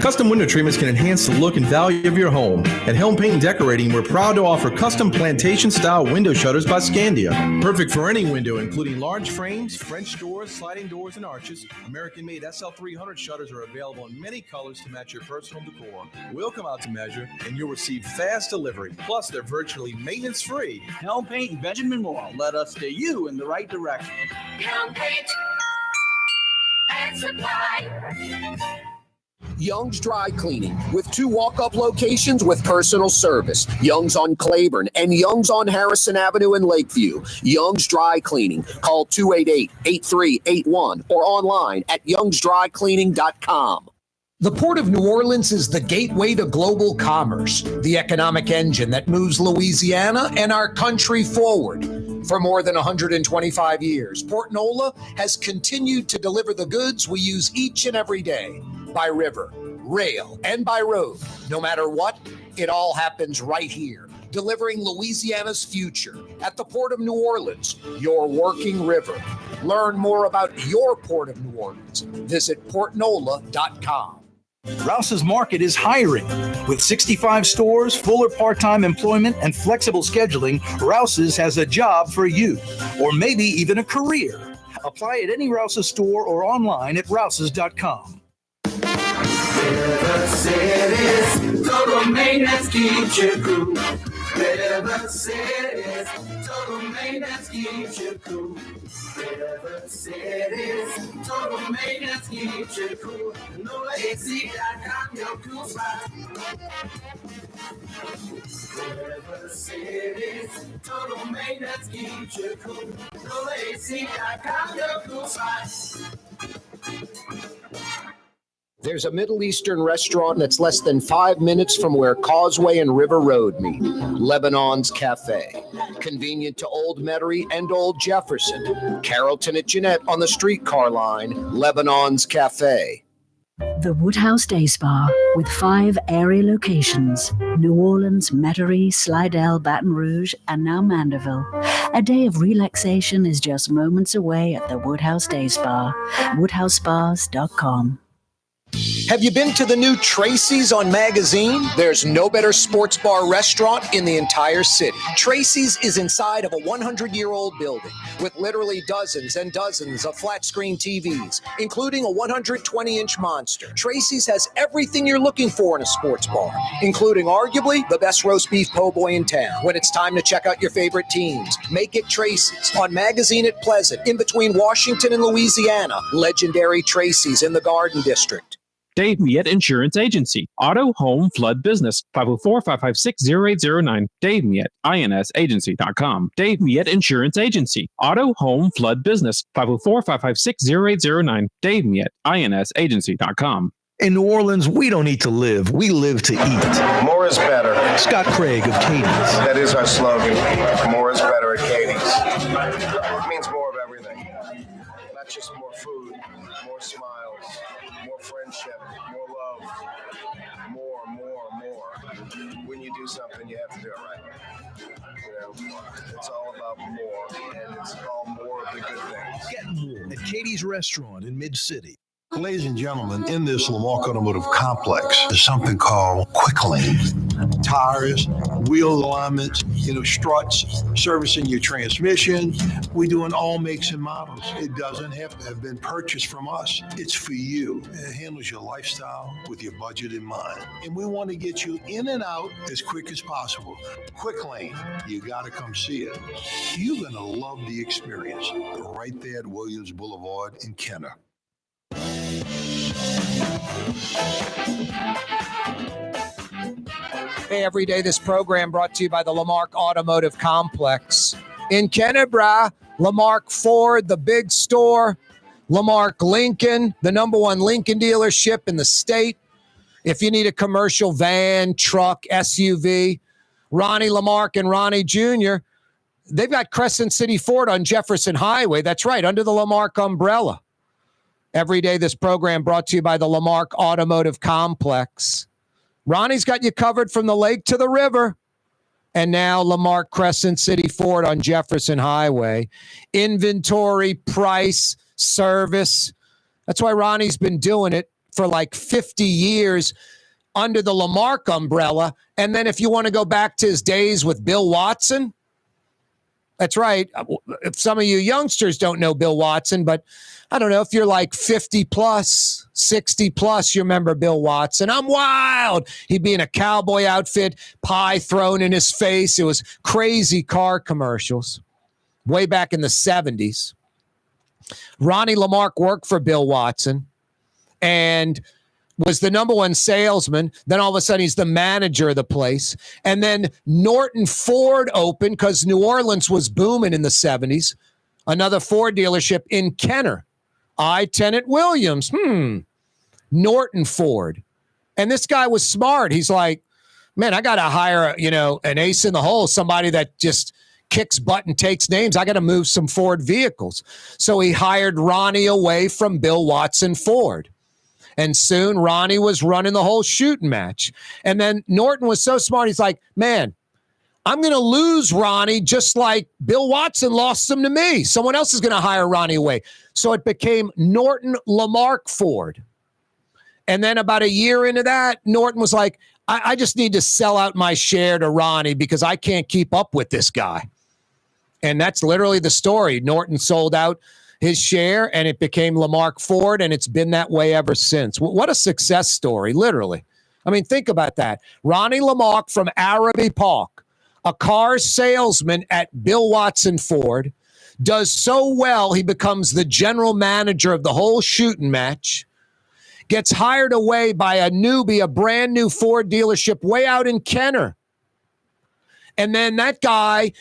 Custom window treatments can enhance the look and value of your home. At Helm Paint and Decorating, we're proud to offer custom plantation-style window shutters by Scandia. Perfect for any window, including large frames, French doors, sliding doors, and arches. American-made SL300 shutters are available in many colors to match your personal decor. We'll come out to measure, and you'll receive fast delivery. Plus, they're virtually maintenance-free. Helm Paint and Benjamin Moore led us steer you in the right direction. Helm Paint and Supply. Young's Dry Cleaning, with 2 walk-up locations with personal service. Young's on Claiborne and Young's on Harrison Avenue in Lakeview. Young's Dry Cleaning. Call 288-8381 or online at youngsdrycleaning.com. The Port of New Orleans is the gateway to global commerce, the economic engine that moves Louisiana and our country forward. For more than 125 years, Port NOLA has continued to deliver the goods we use each and every day. By river, rail, and by road. No matter what, it all happens right here, delivering Louisiana's future at the Port of New Orleans, your working river. Learn more about your Port of New Orleans. Visit portnola.com. Rouse's Market is hiring. With 65 stores, full or part-time employment, and flexible scheduling, Rouse's has a job for you, or maybe even a career. Apply at any Rouse's store or online at rouses.com. River Cities, total maintenance keeps you cool. River Cities, total maintenance keeps you cool. River Cities, total maintenance keeps you cool. NOLA.com, your cool spot. River Cities, total maintenance keeps you cool. NOLA.com, your cool spot. There's a Middle Eastern restaurant that's less than 5 minutes from where Causeway and River Road meet. Lebanon's Cafe. Convenient to Old Metairie and Old Jefferson. Carrollton at Jeanette on the streetcar line. Lebanon's Cafe. The Woodhouse Day Spa, with 5 area locations: New Orleans, Metairie, Slidell, Baton Rouge, and now Mandeville. A day of relaxation is just moments away at the Woodhouse Day Spa. WoodhouseSpas.com. Have you been to the new Tracy's on Magazine? There's no better sports bar restaurant in the entire city. Tracy's is inside of a 100-year-old building with literally dozens and dozens of flat-screen TVs, including a 120-inch monster. Tracy's has everything you're looking for in a sports bar, including arguably the best roast beef po' boy in town. When it's time to check out your favorite teams, make it Tracy's on Magazine at Pleasant, in between Washington and Louisiana. Legendary Tracy's in the Garden District. Dave Miette Insurance Agency. Auto, home, flood, business. 504-556-0809. Dave Miette, INSagency.com. Dave Miette Insurance Agency. Auto, home, flood, business. 504-556-0809. Dave Miette, INSagency.com. In New Orleans, we don't eat to live. We live to eat. More is better. Scott Craig of Katie's. That is our slogan. More is better at Katie's. It means more of everything. Not just more food, more smiles, more friendship, when you do something, you have to do it right. You know, it's all about more, and it's all more of the good things. Get more at Katie's Restaurant in Mid-City. Ladies and gentlemen, in this Lamarck Automotive Complex is something called Quick Lane. Tires, wheel alignments, struts, servicing your transmission. We do in all makes and models. It doesn't have to have been purchased from us. It's for you. It handles your lifestyle with your budget in mind. And we want to get you in and out as quick as possible. Quick Lane, you got to come see it. You're going to love the experience right there at Williams Boulevard in Kenner. Hey, every day this program brought to you by the Lamarck Automotive Complex. In Kennebra, Lamarck Ford, the big store. Lamarck Lincoln, the number one Lincoln dealership in the state. If you need a commercial van, truck, SUV, Ronnie Lamarck and Ronnie Jr., they've got Crescent City Ford on Jefferson Highway. That's right, under the Lamarck umbrella. Every day this program brought to you by the Lamarck Automotive Complex. Ronnie's got you covered from the lake to the river. And now Lamarck Crescent City Ford on Jefferson Highway. Inventory, price, service. That's why Ronnie's been doing it for like 50 years under the Lamarck umbrella. And then if you want to go back to his days with Bill Watson, that's right. If some of you youngsters don't know Bill Watson, but I don't know, if you're like 50 plus, 60 plus, you remember Bill Watson. I'm wild. He'd be in a cowboy outfit, pie thrown in his face. It was crazy car commercials way back in the 70s. Ronnie Lamarck worked for Bill Watson and was the number one salesman. Then all of a sudden he's the manager of the place. And then Norton Ford opened because New Orleans was booming in the 70s. Another Ford dealership in Kenner. I-Tenant Williams. Norton Ford. And this guy was smart. He's like, man, I got to hire, an ace in the hole, somebody that just kicks butt and takes names. I got to move some Ford vehicles. So he hired Ronnie away from Bill Watson Ford. And soon Ronnie was running the whole shooting match. And then Norton was so smart. He's like, man, I'm going to lose Ronnie just like Bill Watson lost him to me. Someone else is going to hire Ronnie away. So it became Norton Lamarck Ford. And then about a year into that, Norton was like, I just need to sell out my share to Ronnie because I can't keep up with this guy. And that's literally the story. Norton sold out his share, and it became Lamarck Ford, and it's been that way ever since. What a success story, literally. I mean, think about that. Ronnie Lamarck from Araby Park, a car salesman at Bill Watson Ford, does so well he becomes the general manager of the whole shooting match, gets hired away by a newbie, a brand new Ford dealership way out in Kenner. And then that guy,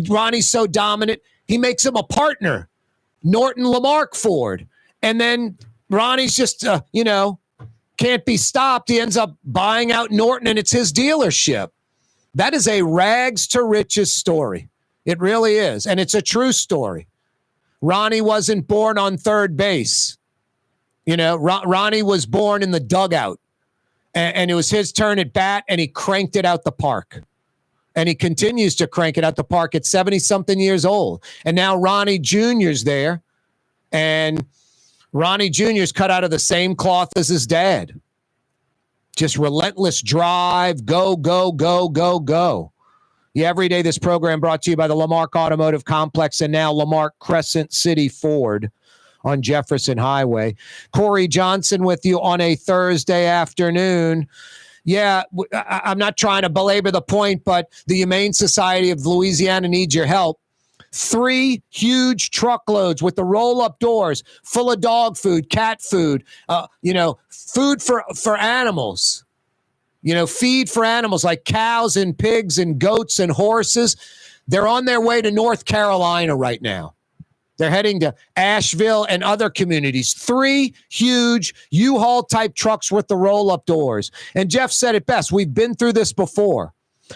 Ronnie's so dominant, he makes him a partner. Norton Lamarck Ford. And then Ronnie's just, can't be stopped. He ends up buying out Norton, and it's his dealership. That is a rags to riches story. It really is. And it's a true story. Ronnie wasn't born on third base. Ronnie was born in the dugout. And it was his turn at bat, and he cranked it out the park. And he continues to crank it out the park at 70-something years old. And now Ronnie Jr.'s there. And Ronnie Jr.'s cut out of the same cloth as his dad. Just relentless drive, go, go, go, go, go. Yeah, every day this program brought to you by the Lamarck Automotive Complex and now Lamarck Crescent City Ford on Jefferson Highway. Corey Johnson with you on a Thursday afternoon. Yeah, I'm not trying to belabor the point, but the Humane Society of Louisiana needs your help. 3 huge truckloads with the roll-up doors full of dog food, cat food, food for animals. Feed for animals like cows and pigs and goats and horses. They're on their way to North Carolina right now. They're heading to Asheville and other communities. 3 huge U-Haul type trucks with the roll-up doors. And Jeff said it best. We've been through this before.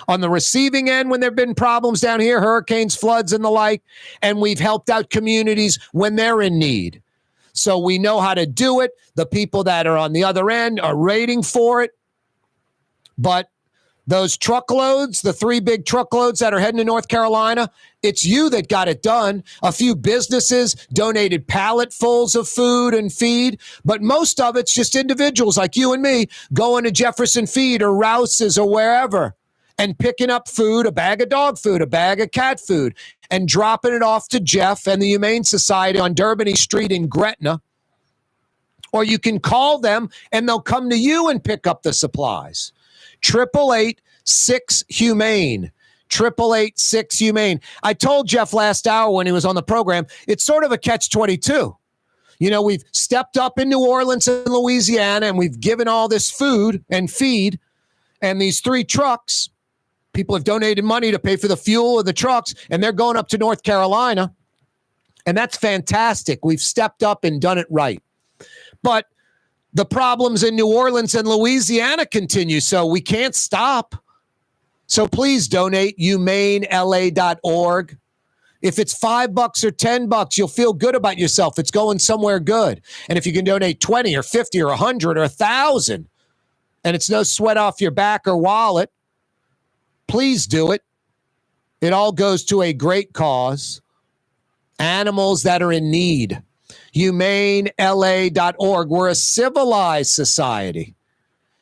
On the receiving end, when there have been problems down here, hurricanes, floods, and the like, and we've helped out communities when they're in need. So we know how to do it. The people that are on the other end are waiting for it. But Those truckloads, the 3 big truckloads that are heading to North Carolina, it's you that got it done. A few businesses donated palletfuls of food and feed, but most of it's just individuals like you and me going to Jefferson Feed or Rouse's or wherever and picking up food, a bag of dog food, a bag of cat food, and dropping it off to Jeff and the Humane Society on Durbany Street in Gretna. Or you can call them and they'll come to you and pick up the supplies. 888-6-HUMANE. 888-6-HUMANE. I told Jeff last hour when he was on the program, it's sort of a catch-22. You know, we've stepped up in New Orleans and Louisiana, and we've given all this food and feed, and these 3 trucks, people have donated money to pay for the fuel of the trucks, and they're going up to North Carolina, and that's fantastic. We've stepped up and done it right. But the problems in New Orleans and Louisiana continue, so we can't stop. So please donate, humanela.org. If it's $5 or $10, you'll feel good about yourself. It's going somewhere good. And if you can donate 20 or 50 or 100 or 1,000, and it's no sweat off your back or wallet, please do it. It all goes to a great cause. Animals that are in need. HumaneLA.org. We're a civilized society.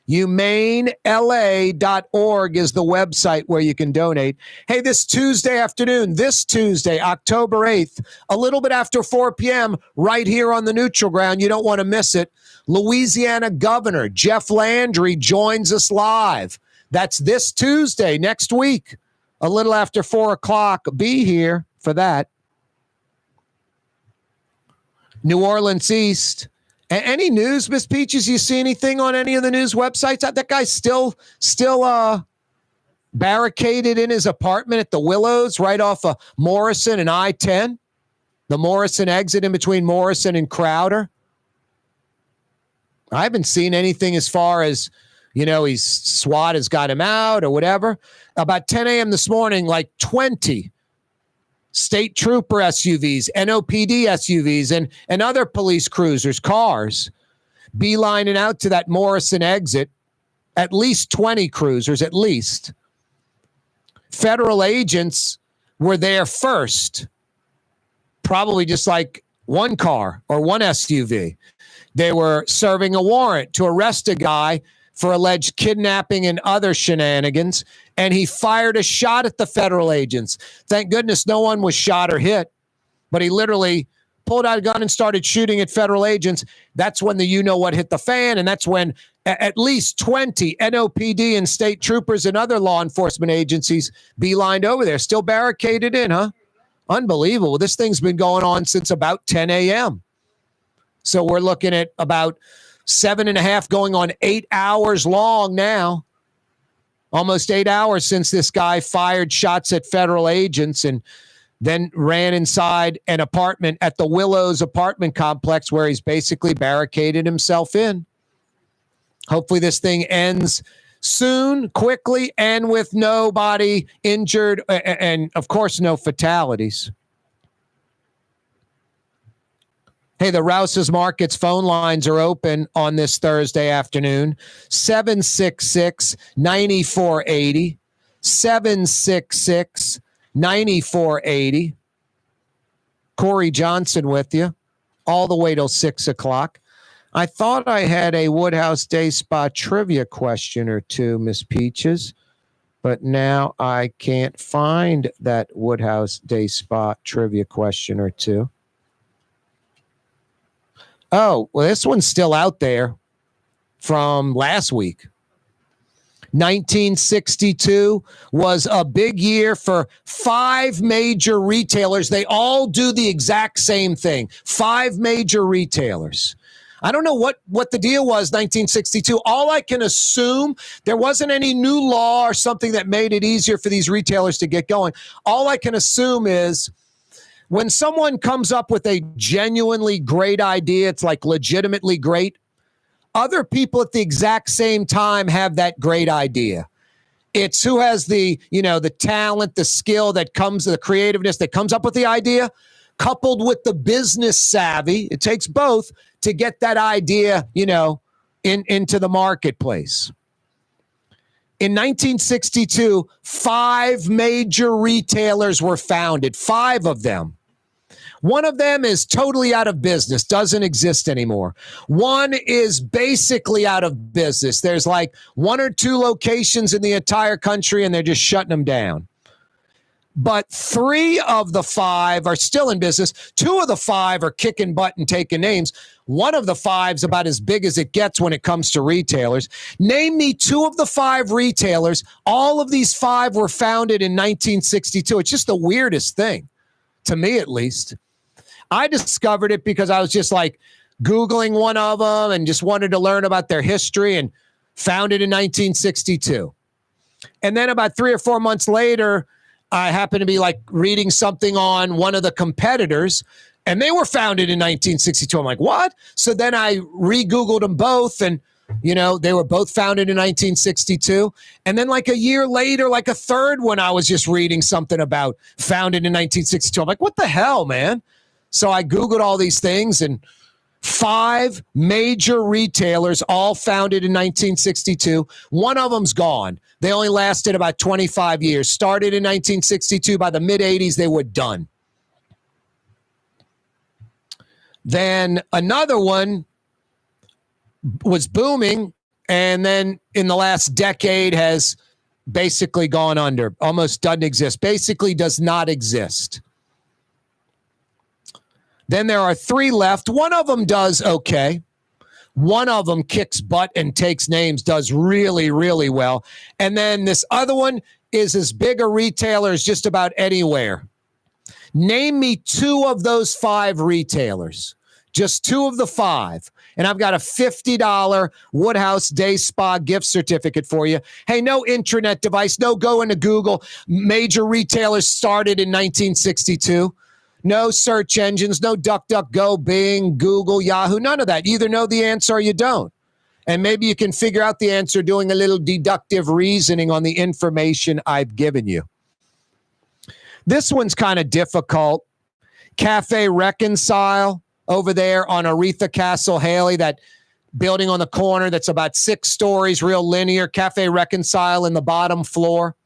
HumaneLA.org is the website where you can donate. Hey, this Tuesday, October 8th, a little bit after 4 p.m., right here on the Neutral Ground, you don't want to miss it, Louisiana Governor Jeff Landry joins us live. That's this Tuesday, next week, a little after 4 o'clock. Be here for that. New Orleans East. Any news, Miss Peaches? You see anything on any of the news websites? That guy's still barricaded in his apartment at the Willows, right off of Morrison and I-10, the Morrison exit in between Morrison and Crowder. I haven't seen anything as far as, SWAT has got him out or whatever. About 10 a.m. this morning, like 20 state trooper SUVs, NOPD SUVs, and other police cruisers, cars, beelining out to that Morrison exit. At least 20 cruisers, at least. Federal agents were there first, probably just like one car or one SUV. They were serving a warrant to arrest a guy for alleged kidnapping and other shenanigans, and he fired a shot at the federal agents. Thank goodness no one was shot or hit, but he literally pulled out a gun and started shooting at federal agents. That's when the you-know-what hit the fan, and that's when at least 20 NOPD and state troopers and other law enforcement agencies beelined over there, still barricaded in, huh? Unbelievable. This thing's been going on since about 10 a.m. So we're looking at about 7.5 going on 8 hours long now. Almost 8 hours since this guy fired shots at federal agents and then ran inside an apartment at the Willows apartment complex where he's basically barricaded himself in. Hopefully this thing ends soon, quickly, and with nobody injured and, of course, no fatalities. Hey, the Rouse's Markets phone lines are open on this Thursday afternoon. 766-9480. 766-9480. Corey Johnson with you all the way till 6 o'clock. I thought I had a Woodhouse Day Spa trivia question or two, Miss Peaches, but now I can't find that Woodhouse Day Spa trivia question or two. Oh, well, this one's still out there from last week. 1962 was a big year for 5 major retailers. They all do the exact same thing. 5 major retailers. I don't know what the deal was, 1962. All I can assume, there wasn't any new law or something that made it easier for these retailers to get going. All I can assume is when someone comes up with a genuinely great idea, it's like legitimately great, other people at the exact same time have that great idea. It's who has the talent, the skill that comes, the creativeness that comes up with the idea, coupled with the business savvy. It takes both to get that idea, into the marketplace. In 1962, 5 major retailers were founded, 5 of them. One of them is totally out of business, doesn't exist anymore. One is basically out of business. There's like 1 or 2 locations in the entire country, and they're just shutting them down. But 3 of the 5 are still in business. 2 of the 5 are kicking butt and taking names. One of the 5 is about as big as it gets when it comes to retailers. Name me 2 of the 5 retailers. All of these 5 were founded in 1962. It's just the weirdest thing, to me at least. I discovered it because I was just like Googling one of them and just wanted to learn about their history, and founded in 1962. And then about 3 or 4 months later, I happened to be like reading something on one of the competitors, and they were founded in 1962. I'm like, what? So then I re-Googled them both, and they were both founded in 1962. And then like a year later, like a third one, I was just reading something about founded in 1962. I'm like, what the hell, man? So I Googled all these things, and 5 major retailers, all founded in 1962. One of them's gone. They only lasted about 25 years. Started in 1962. By the mid-'80s, they were done. Then another one was booming, and then in the last decade has basically gone under. Almost doesn't exist. Basically does not exist. Then there are 3 left. One of them does okay. One of them kicks butt and takes names, does really, really well. And then this other one is as big a retailer as just about anywhere. Name me 2 of those 5 retailers. Just 2 of the 5. And I've got a $50 Woodhouse Day Spa gift certificate for you. Hey, no intranet device, no go into Google. Major retailers started in 1962. No search engines, no DuckDuckGo, Bing, Google, Yahoo, none of that. You either know the answer or you don't. And maybe you can figure out the answer doing a little deductive reasoning on the information I've given you. This one's kind of difficult. Cafe Reconcile over there on Aretha Castle Haley, that building on the corner that's about 6 stories, real linear. Cafe Reconcile in the bottom floor.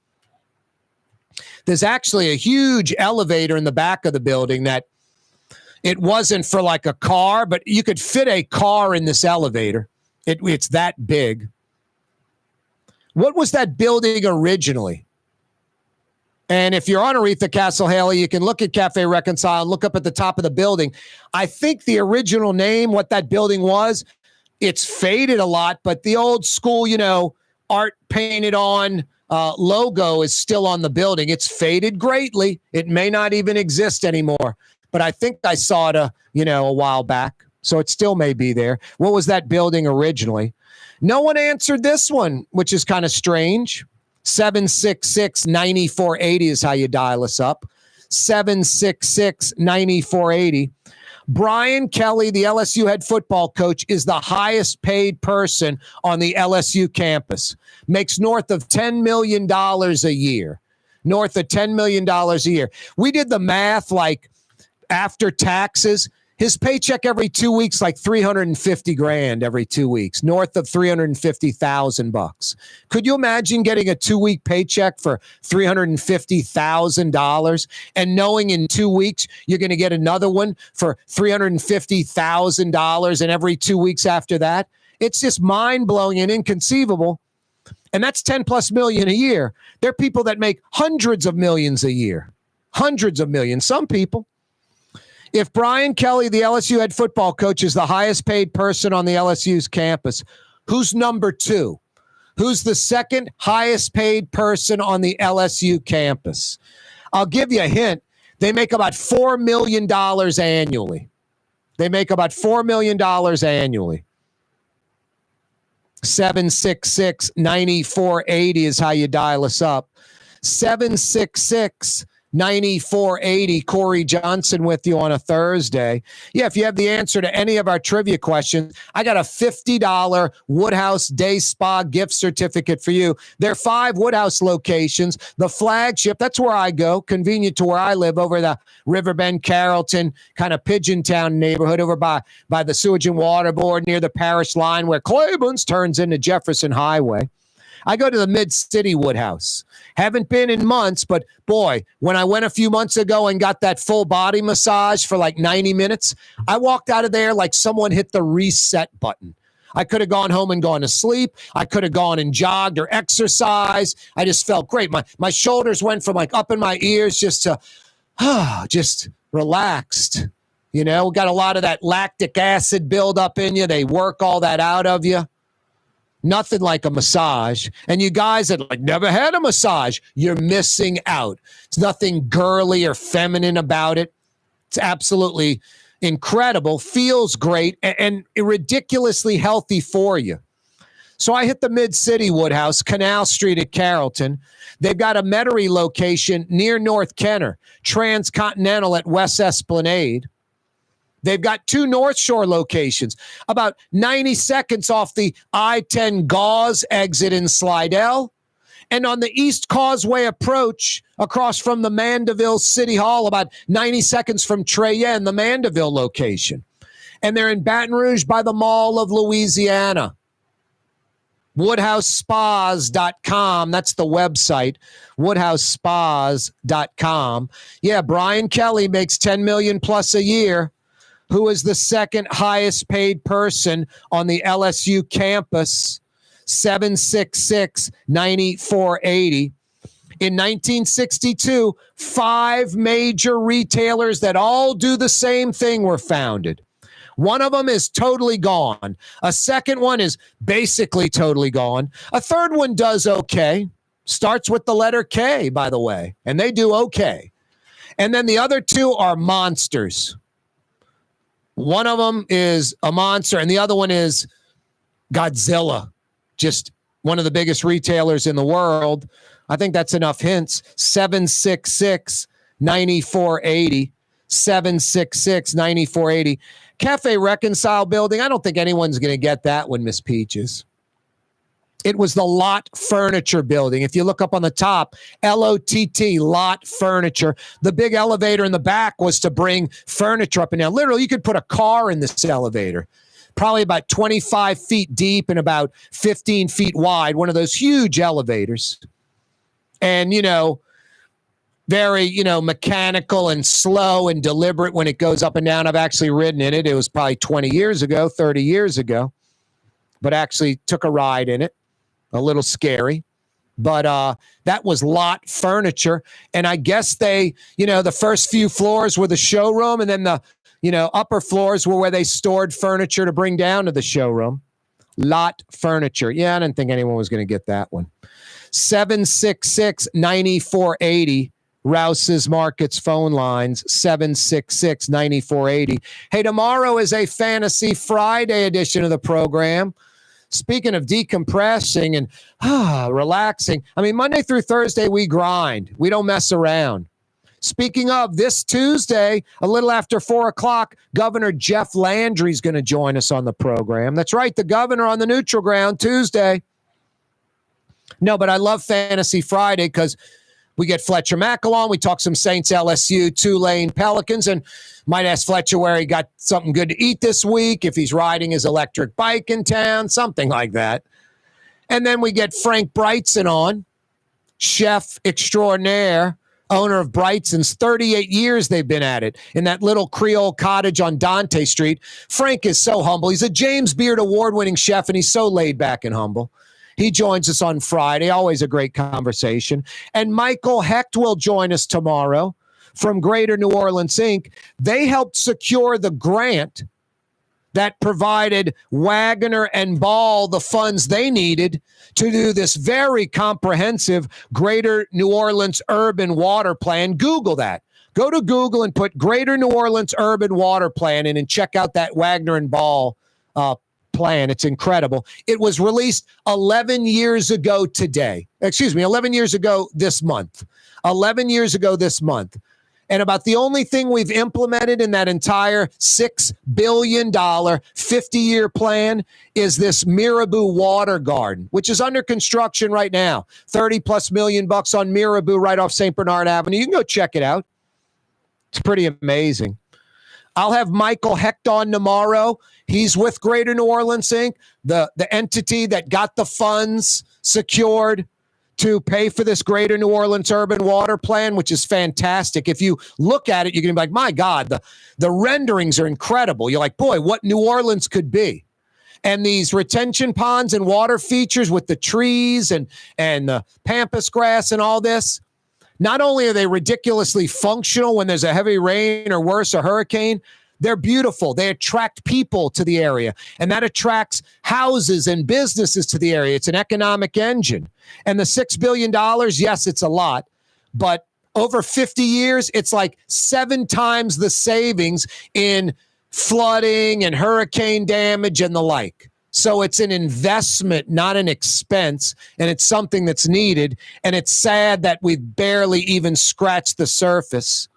There's actually a huge elevator in the back of the building that it wasn't for like a car, but you could fit a car in this elevator. It's that big. What was that building originally? And if you're on Aretha Castle Haley, you can look at Cafe Reconcile and look up at the top of the building. I think the original name, what that building was, it's faded a lot, but the old school, art painted on logo is still on the building. It's faded greatly. It may not even exist anymore, but I think I saw it a while back. So it still may be there. What was that building originally? No one answered this one, which is kind of strange. 766-9480 is how you dial us up. 766-9480. Brian Kelly, the LSU head football coach, is the highest paid person on the LSU campus. Makes north of $10 million a year. North of $10 million a year. We did the math, like after taxes, his paycheck every 2 weeks, like $350,000 every 2 weeks, north of $350,000. Could you imagine getting a 2-week paycheck for $350,000 and knowing in 2 weeks you're going to get another one for $350,000 and every 2 weeks after that? It's just mind-blowing and inconceivable. And that's 10 plus million a year. There are people that make hundreds of millions a year. Hundreds of millions. Some people. If Brian Kelly, the LSU head football coach, is the highest paid person on the LSU's campus, who's number 2? Who's the second highest paid person on the LSU campus? I'll give you a hint. They make about $4 million annually. They make about $4 million annually. 766-9480 is how you dial us up. 766-9480. Corey Johnson with you on a Thursday. Yeah, if you have the answer to any of our trivia questions, I got a $50 Woodhouse Day Spa gift certificate for you. There are 5 Woodhouse locations. The flagship, that's where I go, convenient to where I live, over the Riverbend, Carrollton, kind of Pigeon Town neighborhood, over by the Sewage and Water Board near the parish line where Claiborne's turns into Jefferson Highway. I go to the Mid-City Woodhouse. Haven't been in months, but boy, when I went a few months ago and got that full body massage for like 90 minutes, I walked out of there like someone hit the reset button. I could have gone home and gone to sleep. I could have gone and jogged or exercised. I just felt great. My shoulders went from like up in my ears just to just relaxed. You know, got a lot of that lactic acid build up in you. They work all that out of you. Nothing like a massage. And you guys that like never had a massage, you're missing out. It's nothing girly or feminine about it. It's absolutely incredible, feels great, and ridiculously healthy for you. So I hit the Mid-City Woodhouse, Canal Street at Carrollton. They've got a Metairie location near North Kenner, Transcontinental at West Esplanade. They've got 2 North Shore locations, about 90 seconds off the I-10 Gauze exit in Slidell, and on the East Causeway approach across from the Mandeville City Hall, about 90 seconds from Treyen, the Mandeville location. And they're in Baton Rouge by the Mall of Louisiana. WoodhouseSpas.com. That's the website, WoodhouseSpas.com. Yeah, Brian Kelly makes $10 million plus a year. Who is the second highest paid person on the LSU campus? 766-9480. In 1962, 5 major retailers that all do the same thing were founded. One of them is totally gone. A second one is basically totally gone. A third one does okay. Starts with the letter K, by the way, and they do okay. And then the other 2 are monsters. One of them is a monster, and the other one is Godzilla, just one of the biggest retailers in the world. I think that's enough hints. 766-9480. 766-9480. Cafe Reconcile building. I don't think anyone's going to get that one, Miss Peaches. It was the Lot Furniture building. If you look up on the top, L-O-T-T, Lot Furniture. The big elevator in the back was to bring furniture up and down. Literally, you could put a car in this elevator. Probably about 25 feet deep and about 15 feet wide. One of those huge elevators. And, you know, very, you know, mechanical and slow and deliberate when it goes up and down. I've actually ridden in it. It was probably 20 years ago, 30 years ago. But actually took a ride in it. A little scary, but that was Lot Furniture. And I guess they, you know, the first few floors were the showroom, and then the, you know, upper floors were where they stored furniture to bring down to the showroom. Lot Furniture. Yeah, I didn't think anyone was going to get that one. 766-9480. Rouse's Markets phone lines, 766-9480. Hey, tomorrow is a Fantasy Friday edition of the program. Speaking of decompressing and relaxing, I mean, Monday through Thursday, we grind. We don't mess around. Speaking of, this Tuesday, a little after 4 o'clock, Governor Jeff Landry is going to join us on the program. That's right, the governor on the neutral ground Tuesday. No, but I love Fantasy Friday because we get Fletcher Mackle. We talk some Saints, LSU, Tulane, Pelicans, and might ask Fletcher where he got something good to eat this week, if he's riding his electric bike in town, something like that. And then we get Frank Brightson on, chef extraordinaire, owner of Brightson's. 38 years they've been at it in that little Creole cottage on Dante Street. Frank is so humble. He's a James Beard award-winning chef, and he's so laid back and humble. He joins us on Friday. Always a great conversation. And Michael Hecht will join us tomorrow from Greater New Orleans, Inc. They helped secure the grant that provided Wagner and Ball the funds they needed to do this very comprehensive Greater New Orleans Urban Water Plan. Google that. Go to Google and put Greater New Orleans Urban Water Plan in and check out that Wagner and Ball plan. It's incredible. It was released 11 years ago today. 11 years ago this month. 11 years ago this month. And about the only thing we've implemented in that entire $6 billion 50-year plan is this Mirabeau Water Garden, which is under construction right now. $30+ million on Mirabeau right off St. Bernard Avenue. You can go check it out. It's pretty amazing. I'll have Michael Hecht on tomorrow. He's with Greater New Orleans Inc., the entity that got the funds secured to pay for this Greater New Orleans Urban Water Plan, which is fantastic. If you look at it, you're going to be like, my God, the renderings are incredible. You're like, boy, what New Orleans could be. And these retention ponds and water features with the trees and the pampas grass and all this, not only are they ridiculously functional when there's a heavy rain or worse, a hurricane, they're beautiful. They attract people to the area, and that attracts houses and businesses to the area. It's an economic engine. And the $6 billion, yes, it's a lot, but over 50 years, it's like 7 times the savings in flooding and hurricane damage and the like. So it's an investment, not an expense, and it's something that's needed. And it's sad that we've barely even scratched the surface.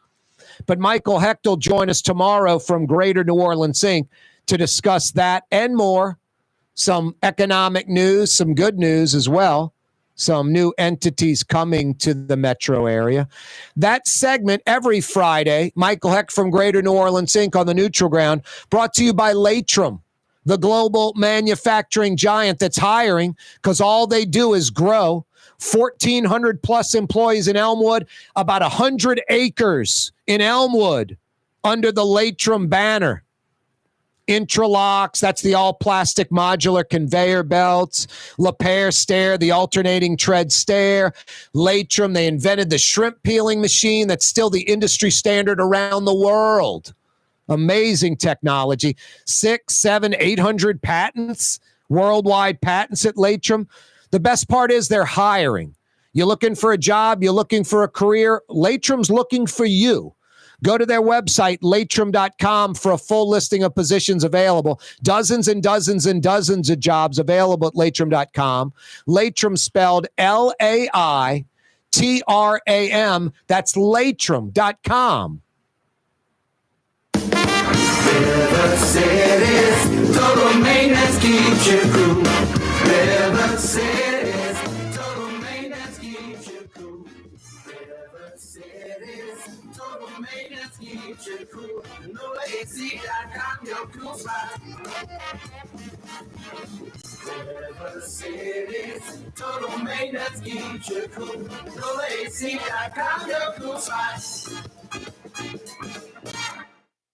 But Michael Hecht will join us tomorrow from Greater New Orleans Inc. to discuss that and more. Some economic news, some good news as well. Some new entities coming to the metro area. That segment every Friday, Michael Hecht from Greater New Orleans Inc. on the Neutral Ground, brought to you by Latrim, the global manufacturing giant that's hiring because all they do is grow. 1,400 plus employees in Elmwood, about 100 acres in Elmwood under the Latrim banner. Intralocks, that's the all-plastic modular conveyor belts. Lapierre stair, the alternating tread stair. Latrim, they invented the shrimp peeling machine that's still the industry standard around the world. Amazing technology. 600, 700, 800 patents, worldwide patents at Latrim. The best part is they're hiring. You're looking for a job, you're looking for a career, Latrim's looking for you. Go to their website, latrim.com, for a full listing of positions available. Dozens and dozens and dozens of jobs available at latrim.com. Latrim spelled L-A-I-T-R-A-M. That's latrim.com. River Cities, total maintenance keeps you cool. River Cities, total maintenance keeps you cool. River Cities, total maintenance keeps you cool. NOLA.com, your cool spot. River Cities, total maintenance keeps you cool. NOLA.com, your cool spot.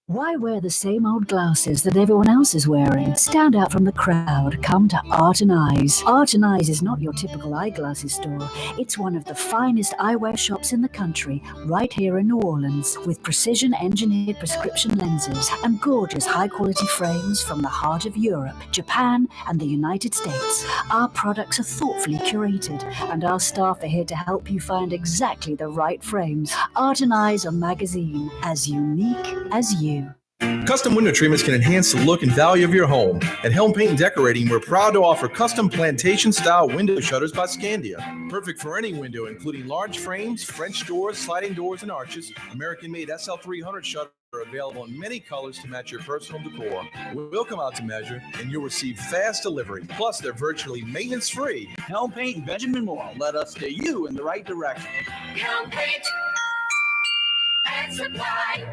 Why wear the same old glasses that everyone else is wearing? Stand out from the crowd. Come to Art and Eyes. Art and Eyes is not your typical eyeglasses store. It's one of the finest eyewear shops in the country, right here in New Orleans, with precision-engineered prescription lenses and gorgeous high-quality frames from the heart of Europe, Japan, and the United States. Our products are thoughtfully curated, and our staff are here to help you find exactly the right frames. Art and Eyes, a magazine as unique as you. Custom window treatments can enhance the look and value of your home. At Helm Paint and Decorating, we're proud to offer custom plantation-style window shutters by Scandia. Perfect for any window, including large frames, French doors, sliding doors, and arches. American-made SL300 shutters are available in many colors to match your personal decor. We'll come out to measure, and you'll receive fast delivery. Plus, they're virtually maintenance-free. Helm Paint and Benjamin Moore let us steer you in the right direction. Helm Paint and Supply.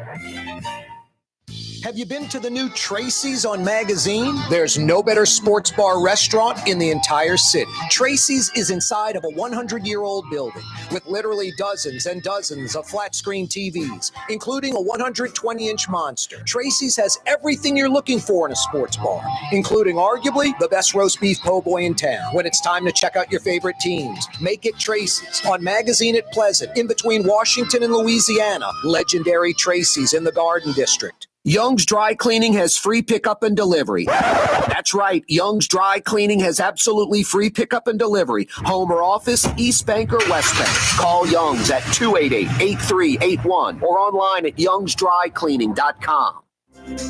Have you been to the new Tracy's on Magazine? There's no better sports bar restaurant in the entire city. Tracy's is inside of a 100-year-old building with literally dozens and dozens of flat-screen TVs, including a 120-inch monster. Tracy's has everything you're looking for in a sports bar, including arguably the best roast beef po' boy in town. When it's time to check out your favorite teams, make it Tracy's on Magazine at Pleasant, in between Washington and Louisiana. Legendary Tracy's in the Garden District. Young's Dry Cleaning has free pickup and delivery. That's right. Young's Dry Cleaning has absolutely free pickup and delivery. Home or office, East Bank or West Bank. Call Young's at 288-8381 or online at youngsdrycleaning.com.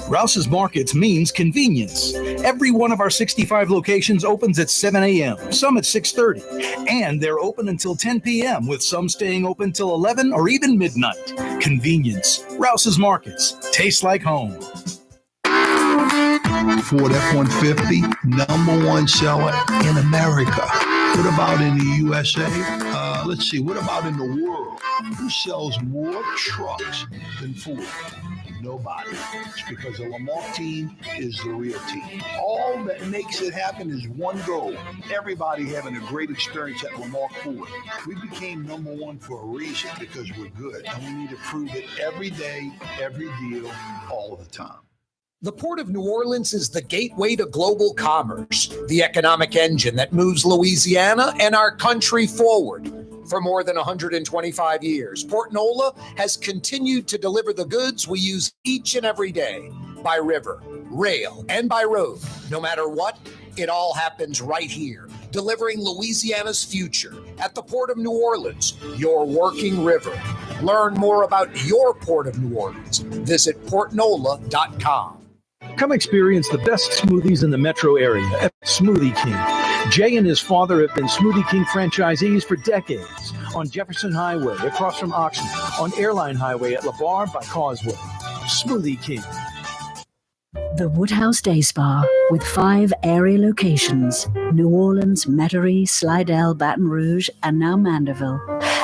Rouse's Markets means convenience. Every one of our 65 locations opens at 7 a.m., some at 6:30, and they're open until 10 p.m., with some staying open till 11 or even midnight. Convenience. Rouse's Markets. Tastes like home. Ford F-150, #1 seller in America. What about in the USA? Let's see, what about in the world? Who sells more trucks than Ford? Nobody. It's because the Lamar team is the real team. All that makes it happen is one goal. Everybody having a great experience at Lamar Ford. We became number one for a reason, because we're good. And we need to prove it every day, every deal, all the time. The Port of New Orleans is the gateway to global commerce, the economic engine that moves Louisiana and our country forward. For more than 125 years, Port NOLA has continued to deliver the goods we use each and every day by river, rail, and by road. No matter what, it all happens right here, delivering Louisiana's future at the Port of New Orleans, your working river. Learn more about your Port of New Orleans. Visit portnola.com. Come experience the best smoothies in the metro area at Smoothie King. Jay and his father have been Smoothie King franchisees for decades. On Jefferson Highway, across from Oxnard, on Airline Highway at LeBar by Causeway. Smoothie King. The Woodhouse Day Spa, with 5 area locations: New Orleans, Metairie, Slidell, Baton Rouge, and now Mandeville.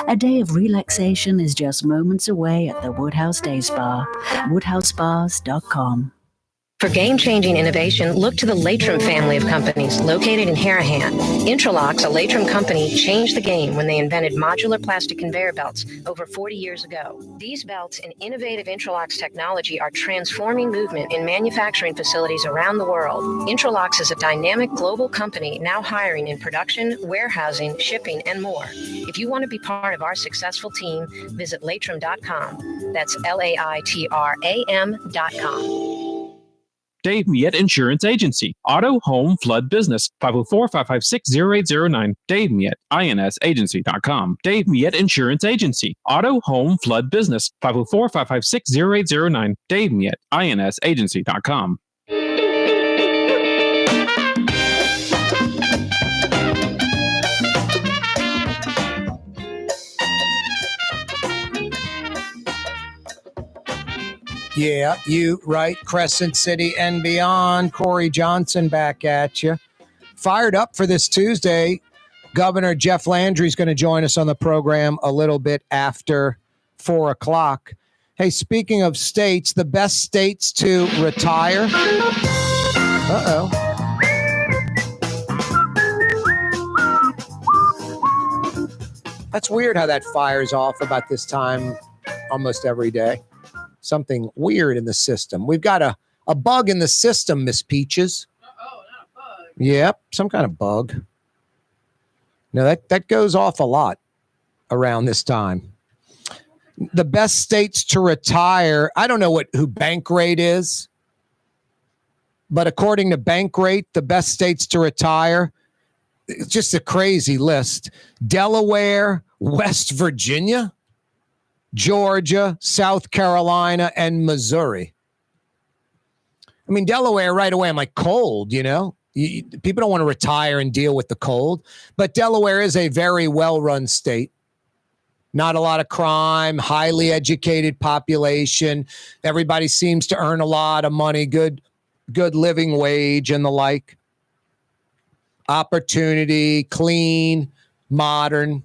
A day of relaxation is just moments away at the Woodhouse Day Spa. WoodhouseSpas.com. For game-changing innovation, look to the Latrim family of companies located in Harahan. Intralox, a Latrim company, changed the game when they invented modular plastic conveyor belts over 40 years ago. These belts and innovative Intralox technology are transforming movement in manufacturing facilities around the world. Intralox is a dynamic global company now hiring in production, warehousing, shipping, and more. If you want to be part of our successful team, visit Latrim.com. That's LAITRAM.com. Dave Miette Insurance Agency. Auto, home, flood, business. 504-556-0809. Dave Miette, INSagency.com. Dave Miette Insurance Agency. Auto, home, flood, business. 504-556-0809. Dave Miette, INSagency.com. Yeah, you right. Crescent City and beyond. Corey Johnson back at you. Fired up for this Tuesday. Governor Jeff Landry is going to join us on the program a little bit after 4 o'clock. Hey, speaking of states, the best states to retire. Uh-oh. That's weird how that fires off about this time almost every day. Something weird in the system. We've got a bug in the system, Miss Peaches. Oh, not a bug. Yep, some kind of bug. No, that goes off a lot around this time. The best states to retire. I don't know who Bankrate is, but according to Bankrate, the best states to retire, it's just a crazy list. Delaware, West Virginia, Georgia, South Carolina, and Missouri. I mean, Delaware right away, I'm like, cold, you know? People don't want to retire and deal with the cold. But Delaware is a very well-run state. Not a lot of crime, highly educated population. Everybody seems to earn a lot of money, good living wage and the like. Opportunity, clean, modern.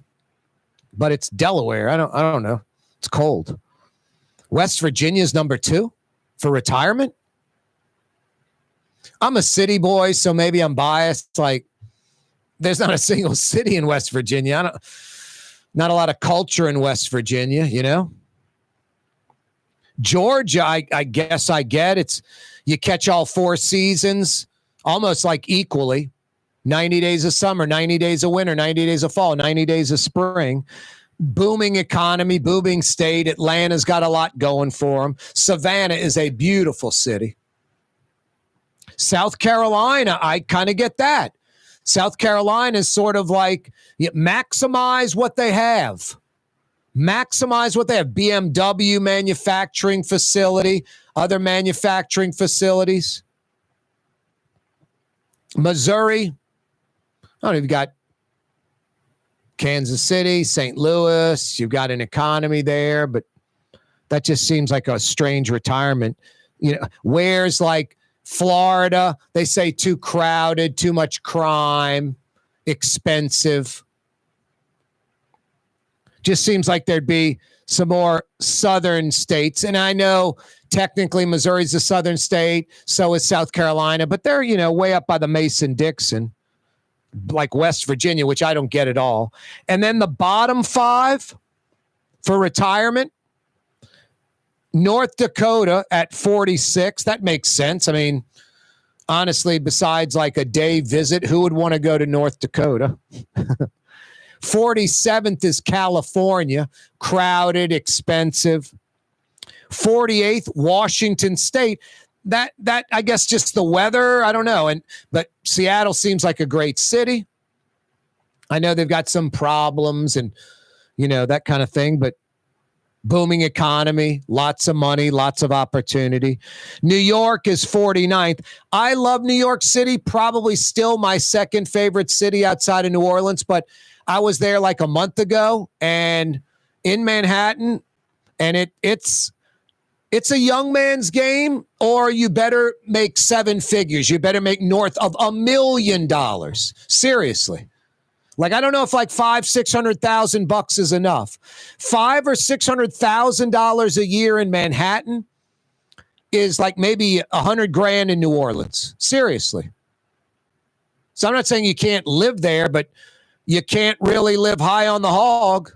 But it's Delaware. I don't know. It's cold. West Virginia's number 2 for retirement. I'm a city boy, so maybe I'm biased. Like, there's not a single city in West Virginia. Not a lot of culture in West Virginia, you know. Georgia, I guess I get. It's you catch all 4 seasons almost like equally. 90 days of summer, 90 days of winter, 90 days of fall, 90 days of spring. Booming economy, booming state. Atlanta's got a lot going for them. Savannah is a beautiful city. South Carolina, I kind of get that. South Carolina is sort of like maximize what they have. Maximize what they have. BMW manufacturing facility, other manufacturing facilities. Missouri, I don't know, you've got Kansas City, St. Louis, you've got an economy there, but that just seems like a strange retirement. You know, where's like Florida, they say too crowded, too much crime, expensive. Just seems like there'd be some more southern states. And I know Technically, Missouri's a southern state. So is South Carolina. But they're, way up by the Mason-Dixon, like West Virginia, which I don't get at all. And then the bottom 5 for retirement, North Dakota at 46. That makes sense. I mean, honestly, besides like a day visit, who would want to go to North Dakota? 47th is California, crowded, expensive. 48th, Washington State. That I guess just the weather, I don't know. But Seattle seems like a great city. I know they've got some problems and that kind of thing, but booming economy, lots of money, lots of opportunity. New York is 49th. I love New York City, probably still my second favorite city outside of New Orleans, but I was there like a month ago and in Manhattan, and it's a young man's game, or you better make 7 figures. You better make north of $1 million. Seriously. Like, I don't know if like $500,000-$600,000 is enough. $500,000 or $600,000 a year in Manhattan is like maybe $100,000 in New Orleans. Seriously. So I'm not saying you can't live there, but you can't really live high on the hog.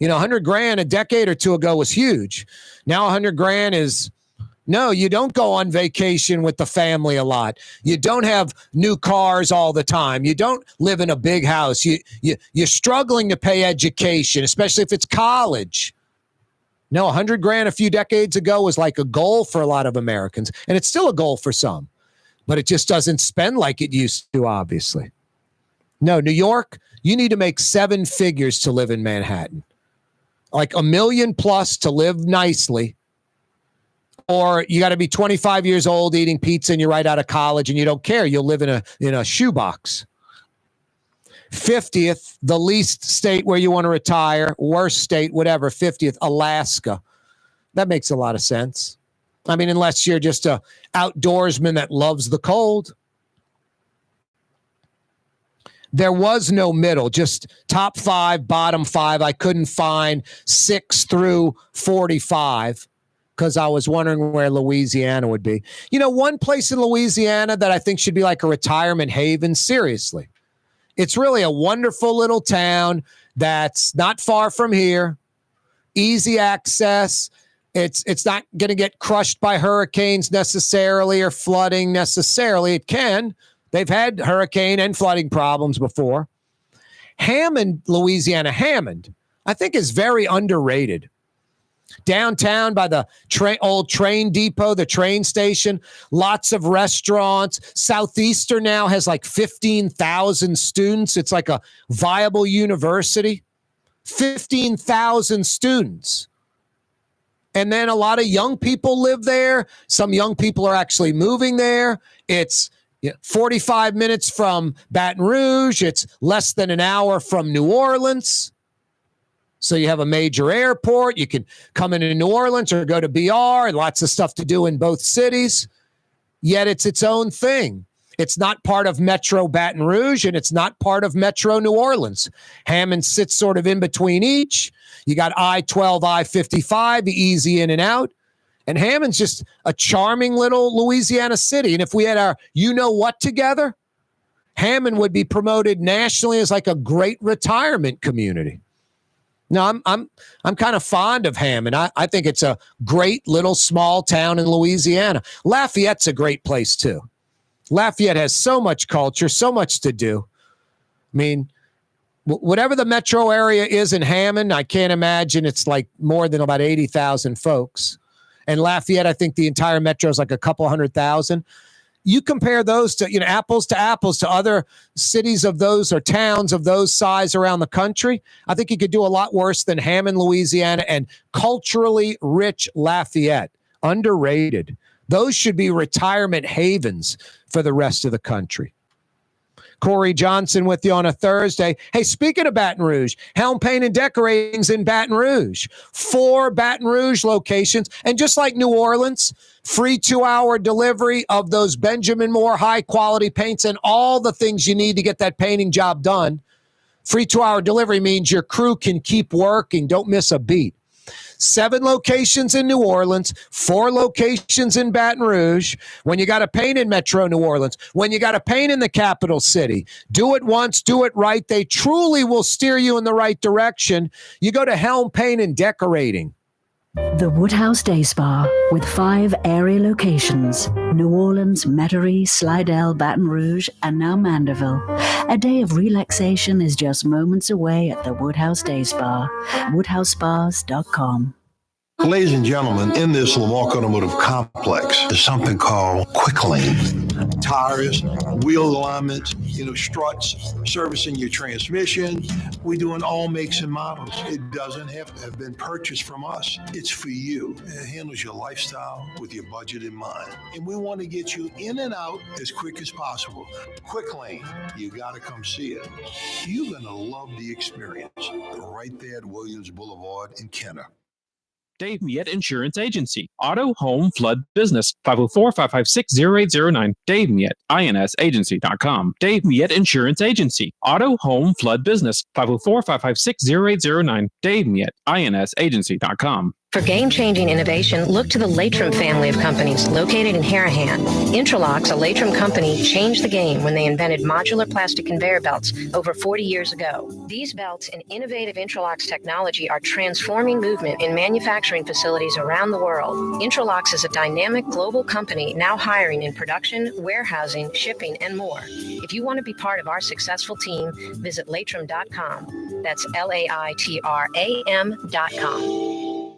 $100,000 a decade or two ago was huge. Now $100,000 is, no, you don't go on vacation with the family a lot. You don't have new cars all the time. You don't live in a big house. You're struggling to pay education, especially if it's college. No, $100,000 a few decades ago was like a goal for a lot of Americans, and it's still a goal for some, but it just doesn't spend like it used to, obviously. No, New York, you need to make 7 figures to live in Manhattan. Like $1 million plus to live nicely, or you got to be 25 years old eating pizza and you're right out of college and you don't care. You'll live in a shoebox. 50th, the least state where you want to retire, worst state, whatever. 50th, Alaska. That makes a lot of sense. I mean, unless you're just a outdoorsman that loves the cold. There was no middle, just top 5, bottom 5. I couldn't find 6 through 45 because I was wondering where Louisiana would be. One place in Louisiana that I think should be like a retirement haven, seriously. It's really a wonderful little town that's not far from here, easy access. It's not going to get crushed by hurricanes necessarily or flooding necessarily. It can. They've had hurricane and flooding problems before. Hammond, Louisiana, Hammond, I think is very underrated. Downtown by the old train depot, the train station, lots of restaurants. Southeastern now has like 15,000 students. It's like a viable university. 15,000 students. And then a lot of young people live there. Some young people are actually moving there. It's 45 minutes from Baton Rouge. It's less than an hour from New Orleans. So you have a major airport. You can come into New Orleans or go to BR. Lots of stuff to do in both cities. Yet it's its own thing. It's not part of Metro Baton Rouge, and it's not part of Metro New Orleans. Hammond sits sort of in between each. You got I-12, I-55, easy in and out. And Hammond's just a charming little Louisiana city. And if we had our you-know-what together, Hammond would be promoted nationally as like a great retirement community. No, I'm kind of fond of Hammond. I think it's a great little small town in Louisiana. Lafayette's a great place too. Lafayette has so much culture, so much to do. I mean, whatever the metro area is in Hammond, I can't imagine it's like more than about 80,000 folks. And Lafayette, I think the entire metro is like a couple 100,000. You compare those to, apples to other cities of those or towns of those size around the country. I think you could do a lot worse than Hammond, Louisiana, and culturally rich Lafayette. Underrated. Those should be retirement havens for the rest of the country. Corey Johnson with you on a Thursday. Hey, speaking of Baton Rouge, Helm Paint and Decorating's in Baton Rouge. 4 Baton Rouge locations. And just like New Orleans, free 2-hour delivery of those Benjamin Moore high-quality paints and all the things you need to get that painting job done. Free 2-hour delivery means your crew can keep working. Don't miss a beat. 7 locations in New Orleans, 4 locations in Baton Rouge. When you got to paint in Metro New Orleans, when you got to paint in the capital city, do it once, do it right. They truly will steer you in the right direction. You go to Helm Paint and Decorating. The Woodhouse Day Spa, with 5 area locations: New Orleans, Metairie, Slidell, Baton Rouge, and now Mandeville. A day of relaxation is just moments away at the Woodhouse Day Spa. WoodhouseSpas.com. Ladies and gentlemen, in this Lamar Automotive Complex is something called Quick Lane. Tires, wheel alignments, struts, servicing your transmission. We do in all makes and models. It doesn't have to have been purchased from us. It's for you. It handles your lifestyle with your budget in mind. And we want to get you in and out as quick as possible. Quick Lane, you got to come see it. You're going to love the experience right there at Williams Boulevard in Kenner. Dave Miette Insurance Agency. Auto, home, flood, business. 504-556-0809. Dave Miette, INSagency.com. Dave Miette Insurance Agency. Auto, home, flood, business. 504-556-0809. Dave Miette, INSagency.com. For game-changing innovation, look to the Latrim family of companies located in Harahan. Interlocks, a Latrim company, changed the game when they invented modular plastic conveyor belts over 40 years ago. These belts and innovative Interlocks technology are transforming movement in manufacturing facilities around the world. Interlocks is a dynamic global company now hiring in production, warehousing, shipping, and more. If you want to be part of our successful team, visit Latrim.com. That's LAITRAM.com.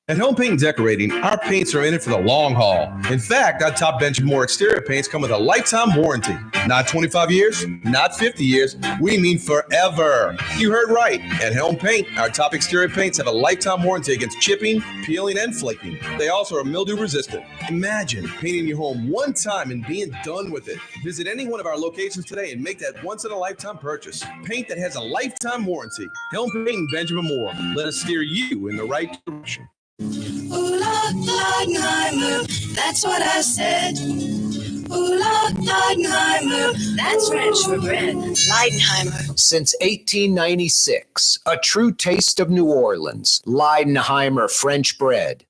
At Home Paint and Decorating, our paints are in it for the long haul. In fact, our top Benjamin Moore exterior paints come with a lifetime warranty. Not 25 years, not 50 years, we mean forever. You heard right. At Helm Paint, our top exterior paints have a lifetime warranty against chipping, peeling, and flaking. They also are mildew resistant. Imagine painting your home one time and being done with it. Visit any one of our locations today and make that once-in-a-lifetime purchase. Paint that has a lifetime warranty. Helm Paint and Benjamin Moore. Let us steer you in the right direction. Ooh, Leidenheimer, that's what I said. Ooh, Leidenheimer, that's French for bread. Leidenheimer. Since 1896, a true taste of New Orleans. Leidenheimer French bread.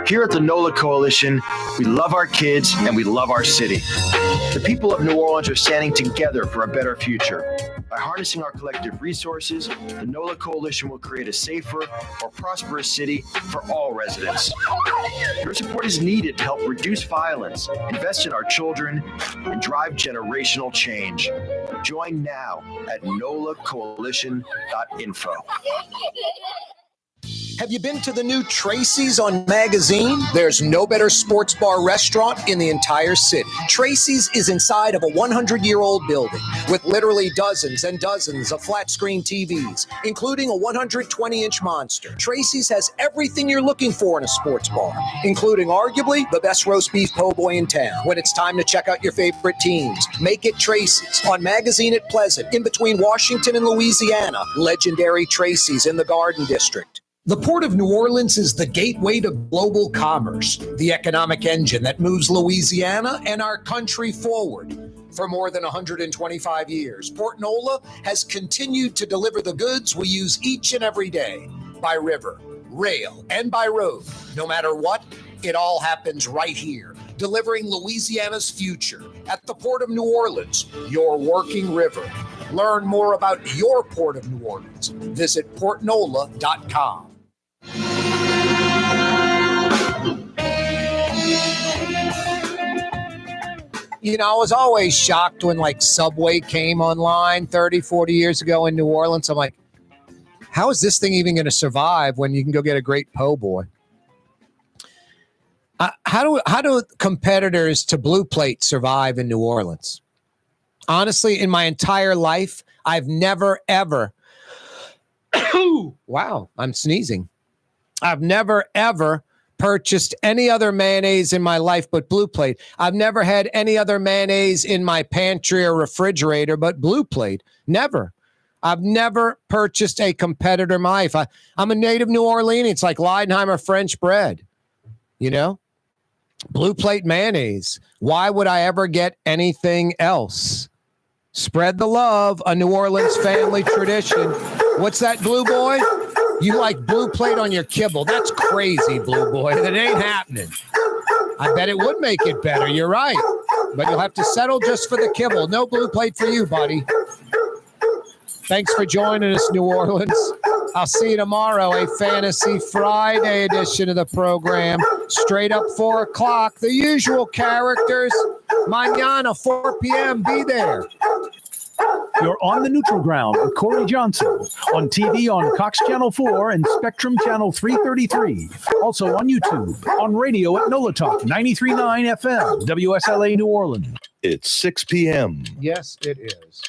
Here at the NOLA Coalition, we love our kids and we love our city. The people of New Orleans are standing together for a better future. By harnessing our collective resources, the NOLA Coalition will create a safer, more prosperous city for all residents. Your support is needed to help reduce violence, invest in our children, and drive generational change. Join now at nolacoalition.info. Have you been to the new Tracy's on Magazine? There's no better sports bar restaurant in the entire city. Tracy's is inside of a 100-year-old building with literally dozens and dozens of flat-screen TVs, including a 120-inch monster. Tracy's has everything you're looking for in a sports bar, including arguably the best roast beef po' boy in town. When it's time to check out your favorite teams, make it Tracy's on Magazine at Pleasant, in between Washington and Louisiana. Legendary Tracy's in the Garden District. The Port of New Orleans is the gateway to global commerce, the economic engine that moves Louisiana and our country forward. For more than 125 years, Port NOLA has continued to deliver the goods we use each and every day, by river, rail, and by road. No matter what, it all happens right here, delivering Louisiana's future at the Port of New Orleans, your working river. Learn more about your Port of New Orleans. Visit portnola.com. You know, I was always shocked when Subway came online 30, 40 years ago in New Orleans. I'm like, how is this thing even going to survive when you can go get a great po' boy? How do competitors to Blue Plate survive in New Orleans? Honestly, in my entire life, I've never, ever, wow, I'm sneezing. I've never, ever purchased any other mayonnaise in my life but Blue Plate. I've never had any other mayonnaise in my pantry or refrigerator but Blue Plate. Never. I've never purchased a competitor in my life. I'm a native New Orleanian. It's like Leidenheimer French bread, you know? Blue Plate mayonnaise. Why would I ever get anything else? Spread the love, a New Orleans family tradition. What's that, Blue Boy? You like blue plate on your kibble. That's crazy, Blue Boy. That ain't happening. I bet it would make it better. You're right. But you'll have to settle just for the kibble. No blue plate for you, buddy. Thanks for joining us, New Orleans. I'll see you tomorrow, a Fantasy Friday edition of the program. Straight up 4 o'clock. The usual characters. Mañana, 4 p.m. Be there. You're on the neutral ground with Corey Johnson on TV on Cox Channel 4 and Spectrum Channel 333. Also on YouTube, on radio at NOLA Talk 93.9 FM, WSLA New Orleans. It's 6 p.m. Yes, it is.